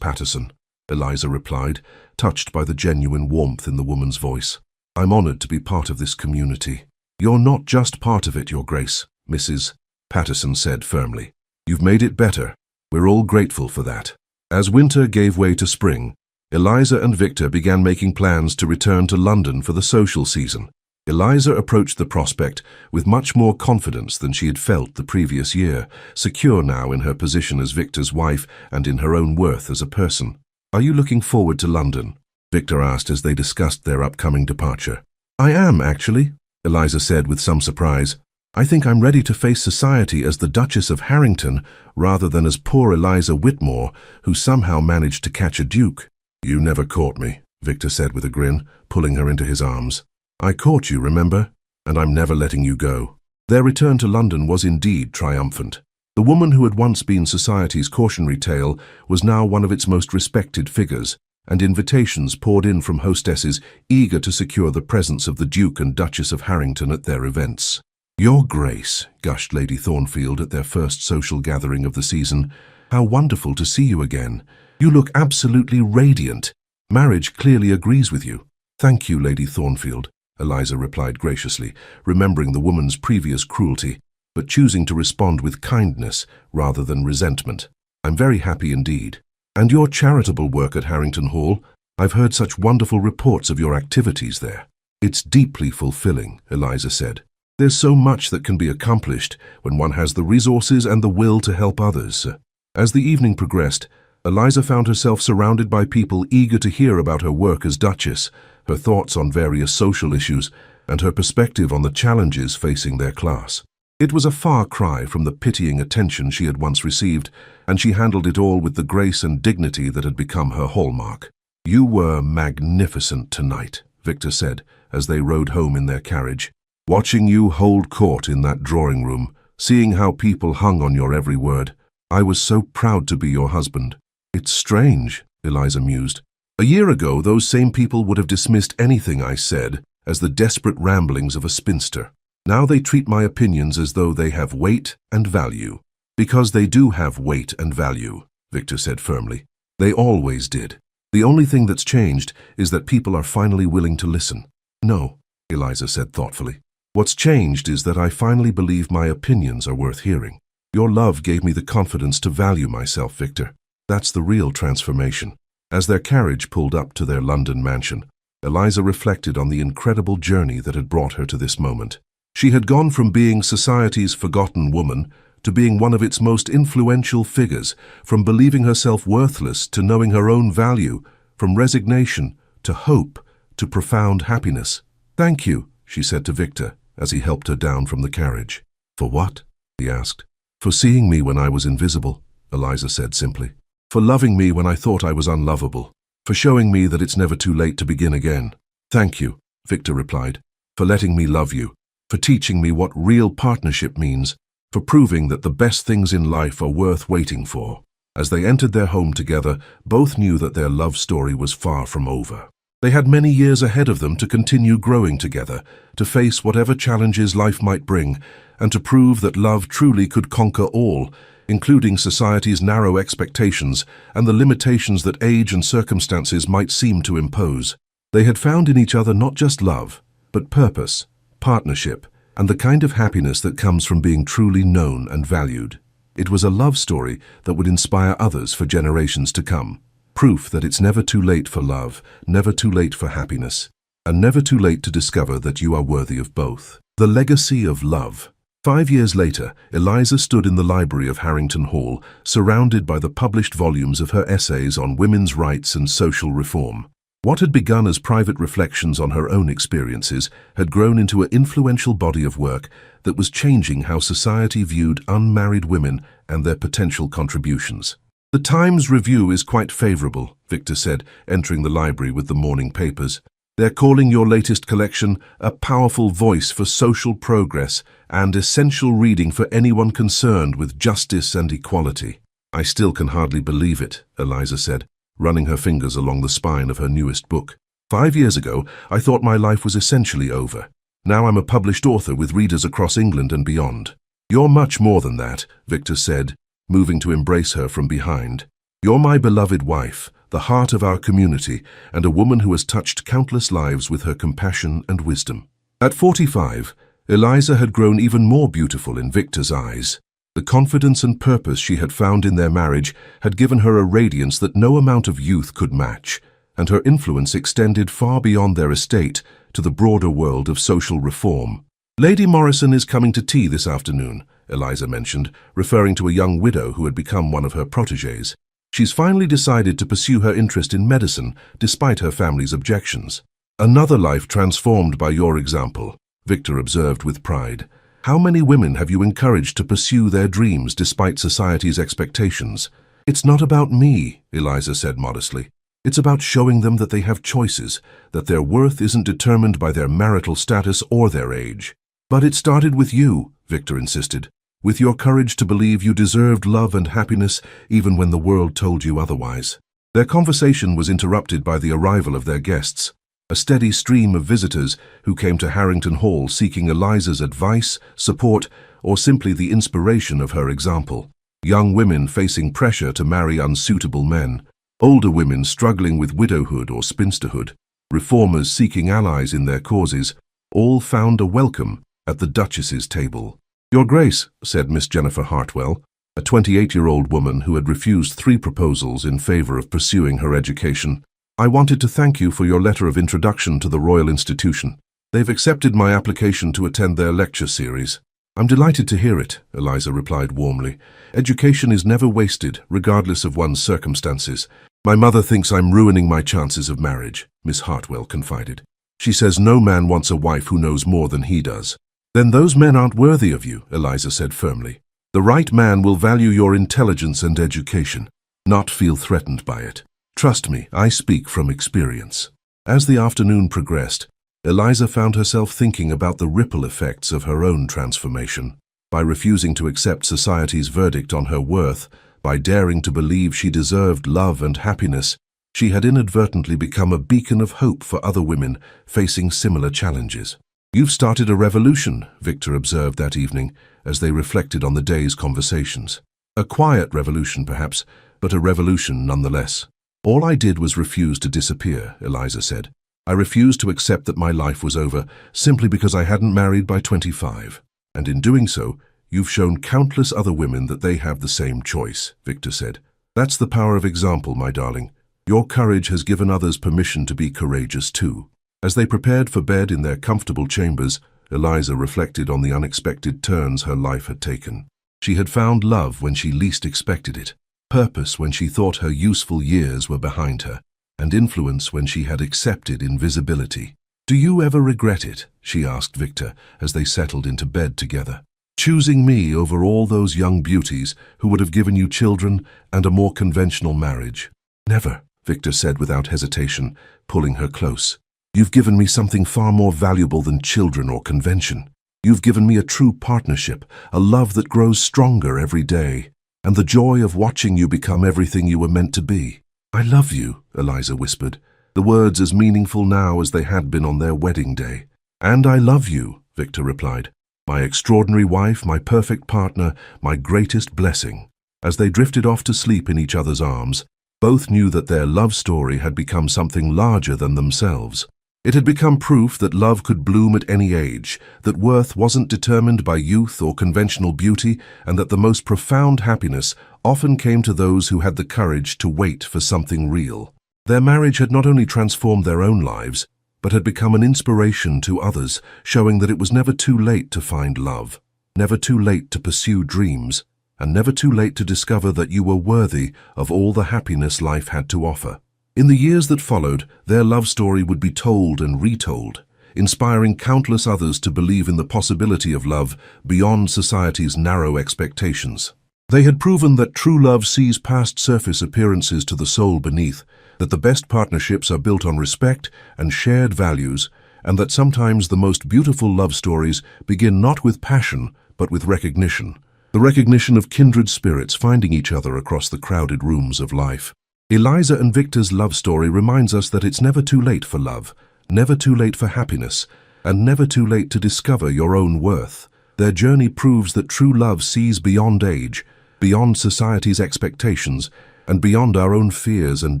Patterson," Eliza replied, touched by the genuine warmth in the woman's voice. "I'm honored to be part of this community." "You're not just part of it, Your Grace," Mrs. Patterson said firmly. "You've made it better. We're all grateful for that." As winter gave way to spring, Eliza and Victor began making plans to return to London for the social season. Eliza approached the prospect with much more confidence than she had felt the previous year, secure now in her position as Victor's wife and in her own worth as a person. "Are you looking forward to London?" Victor asked as they discussed their upcoming departure. "I am, actually," Eliza said with some surprise. "I think I'm ready to face society as the Duchess of Harrington rather than as poor Eliza Whitmore, who somehow managed to catch a duke." "You never caught me," Victor said with a grin, pulling her into his arms. "I caught you, remember? And I'm never letting you go." Their return to London was indeed triumphant. The woman who had once been society's cautionary tale was now one of its most respected figures, and invitations poured in from hostesses eager to secure the presence of the Duke and Duchess of Harrington at their events. "Your Grace," gushed Lady Thornfield at their first social gathering of the season, "how wonderful to see you again. You look absolutely radiant. Marriage clearly agrees with you." "Thank you, Lady Thornfield," Eliza replied graciously, remembering the woman's previous cruelty, but choosing to respond with kindness rather than resentment. "I'm very happy indeed. And your charitable work at Harrington Hall, I've heard such wonderful reports of your activities there." "It's deeply fulfilling," Eliza said. "There's so much that can be accomplished when one has the resources and the will to help others." As the evening progressed, Eliza found herself surrounded by people eager to hear about her work as Duchess, her thoughts on various social issues, and her perspective on the challenges facing their class. It was a far cry from the pitying attention she had once received, and she handled it all with the grace and dignity that had become her hallmark. "You were magnificent tonight," Victor said, as they rode home in their carriage. "Watching you hold court in that drawing room, seeing how people hung on your every word, I was so proud to be your husband." "It's strange," Eliza mused. "A year ago, those same people would have dismissed anything I said as the desperate ramblings of a spinster. Now they treat my opinions as though they have weight and value." "Because they do have weight and value," Victor said firmly. "They always did. The only thing that's changed is that people are finally willing to listen." "No," Eliza said thoughtfully. "What's changed is that I finally believe my opinions are worth hearing. Your love gave me the confidence to value myself, Victor. That's the real transformation." As their carriage pulled up to their London mansion, Eliza reflected on the incredible journey that had brought her to this moment. She had gone from being society's forgotten woman to being one of its most influential figures, from believing herself worthless to knowing her own value, from resignation to hope to profound happiness. "Thank you," she said to Victor as he helped her down from the carriage. "For what?" he asked. "For seeing me when I was invisible," Eliza said simply. "For loving me when I thought I was unlovable. For showing me that it's never too late to begin again." "Thank you," Victor replied, "for letting me love you, for teaching me what real partnership means, for proving that the best things in life are worth waiting for." As they entered their home together, both knew that their love story was far from over. They had many years ahead of them to continue growing together, to face whatever challenges life might bring, and to prove that love truly could conquer all, including society's narrow expectations and the limitations that age and circumstances might seem to impose. They had found in each other not just love, but purpose, partnership, and the kind of happiness that comes from being truly known and valued. It was a love story that would inspire others for generations to come. Proof that it's never too late for love, never too late for happiness, and never too late to discover that you are worthy of both. The legacy of love. 5 years later, Eliza stood in the library of Harrington Hall, surrounded by the published volumes of her essays on women's rights and social reform. What had begun as private reflections on her own experiences had grown into an influential body of work that was changing how society viewed unmarried women and their potential contributions. "The Times review is quite favorable," Victor said, entering the library with the morning papers. They're calling your latest collection a powerful voice for social progress and essential reading for anyone concerned with justice and equality. I still can hardly believe it, Eliza said, running her fingers along the spine of her newest book. 5 years ago, I thought my life was essentially over. Now I'm a published author with readers across England and beyond. You're much more than that, Victor said, moving to embrace her from behind. You're my beloved wife, the heart of our community, and a woman who has touched countless lives with her compassion and wisdom. At 45, Eliza had grown even more beautiful in Victor's eyes. The confidence and purpose she had found in their marriage had given her a radiance that no amount of youth could match, and her influence extended far beyond their estate to the broader world of social reform. Lady Morrison is coming to tea this afternoon, Eliza mentioned, referring to a young widow who had become one of her protégés. She's finally decided to pursue her interest in medicine, despite her family's objections. Another life transformed by your example, Victor observed with pride. How many women have you encouraged to pursue their dreams despite society's expectations? It's not about me, Eliza said modestly. It's about showing them that they have choices, that their worth isn't determined by their marital status or their age. But it started with you, Victor insisted, with your courage to believe you deserved love and happiness even when the world told you otherwise. Their conversation was interrupted by the arrival of their guests, a steady stream of visitors who came to Harrington Hall seeking Eliza's advice, support, or simply the inspiration of her example. Young women facing pressure to marry unsuitable men, older women struggling with widowhood or spinsterhood, reformers seeking allies in their causes, all found a welcome at the Duchess's table. Your Grace, said Miss Jennifer Hartwell, a 28-year-old woman who had refused 3 proposals in favor of pursuing her education, I wanted to thank you for your letter of introduction to the Royal Institution. They've accepted my application to attend their lecture series. I'm delighted to hear it, Eliza replied warmly. Education is never wasted, regardless of one's circumstances. My mother thinks I'm ruining my chances of marriage, Miss Hartwell confided. She says no man wants a wife who knows more than he does. Then those men aren't worthy of you, Eliza said firmly. The right man will value your intelligence and education, not feel threatened by it. Trust me, I speak from experience. As the afternoon progressed, Eliza found herself thinking about the ripple effects of her own transformation. By refusing to accept society's verdict on her worth, by daring to believe she deserved love and happiness, she had inadvertently become a beacon of hope for other women facing similar challenges. You've started a revolution, Victor observed that evening as they reflected on the day's conversations. A quiet revolution, perhaps, but a revolution nonetheless. All I did was refuse to disappear, Eliza said. I refused to accept that my life was over simply because I hadn't married by 25. And in doing so, you've shown countless other women that they have the same choice, Victor said. That's the power of example, my darling. Your courage has given others permission to be courageous too. As they prepared for bed in their comfortable chambers, Eliza reflected on the unexpected turns her life had taken. She had found love when she least expected it, purpose when she thought her useful years were behind her, and influence when she had accepted invisibility. Do you ever regret it? She asked Victor as they settled into bed together. Choosing me over all those young beauties who would have given you children and a more conventional marriage. Never, Victor said without hesitation, pulling her close. You've given me something far more valuable than children or convention. You've given me a true partnership, a love that grows stronger every day, and the joy of watching you become everything you were meant to be. I love you, Eliza whispered, the words as meaningful now as they had been on their wedding day. And I love you, Victor replied, my extraordinary wife, my perfect partner, my greatest blessing. As they drifted off to sleep in each other's arms, both knew that their love story had become something larger than themselves. It had become proof that love could bloom at any age, that worth wasn't determined by youth or conventional beauty, and that the most profound happiness often came to those who had the courage to wait for something real. Their marriage had not only transformed their own lives, but had become an inspiration to others, showing that it was never too late to find love, never too late to pursue dreams, and never too late to discover that you were worthy of all the happiness life had to offer. In the years that followed, their love story would be told and retold, inspiring countless others to believe in the possibility of love beyond society's narrow expectations. They had proven that true love sees past surface appearances to the soul beneath, that the best partnerships are built on respect and shared values, and that sometimes the most beautiful love stories begin not with passion, but with recognition. The recognition of kindred spirits finding each other across the crowded rooms of life. Eliza and Victor's love story reminds us that it's never too late for love, never too late for happiness, and never too late to discover your own worth. Their journey proves that true love sees beyond age, beyond society's expectations, and beyond our own fears and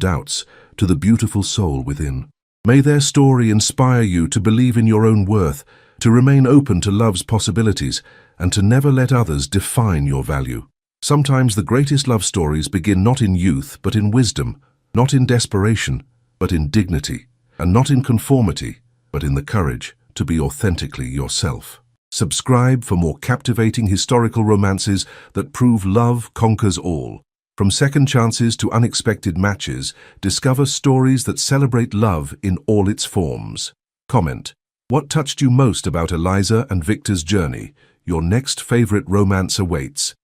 doubts, to the beautiful soul within. May their story inspire you to believe in your own worth, to remain open to love's possibilities, and to never let others define your value. Sometimes the greatest love stories begin not in youth, but in wisdom, not in desperation, but in dignity, and not in conformity, but in the courage to be authentically yourself. Subscribe for more captivating historical romances that prove love conquers all. From second chances to unexpected matches, discover stories that celebrate love in all its forms. Comment: what touched you most about Eliza and Victor's journey? Your next favorite romance awaits.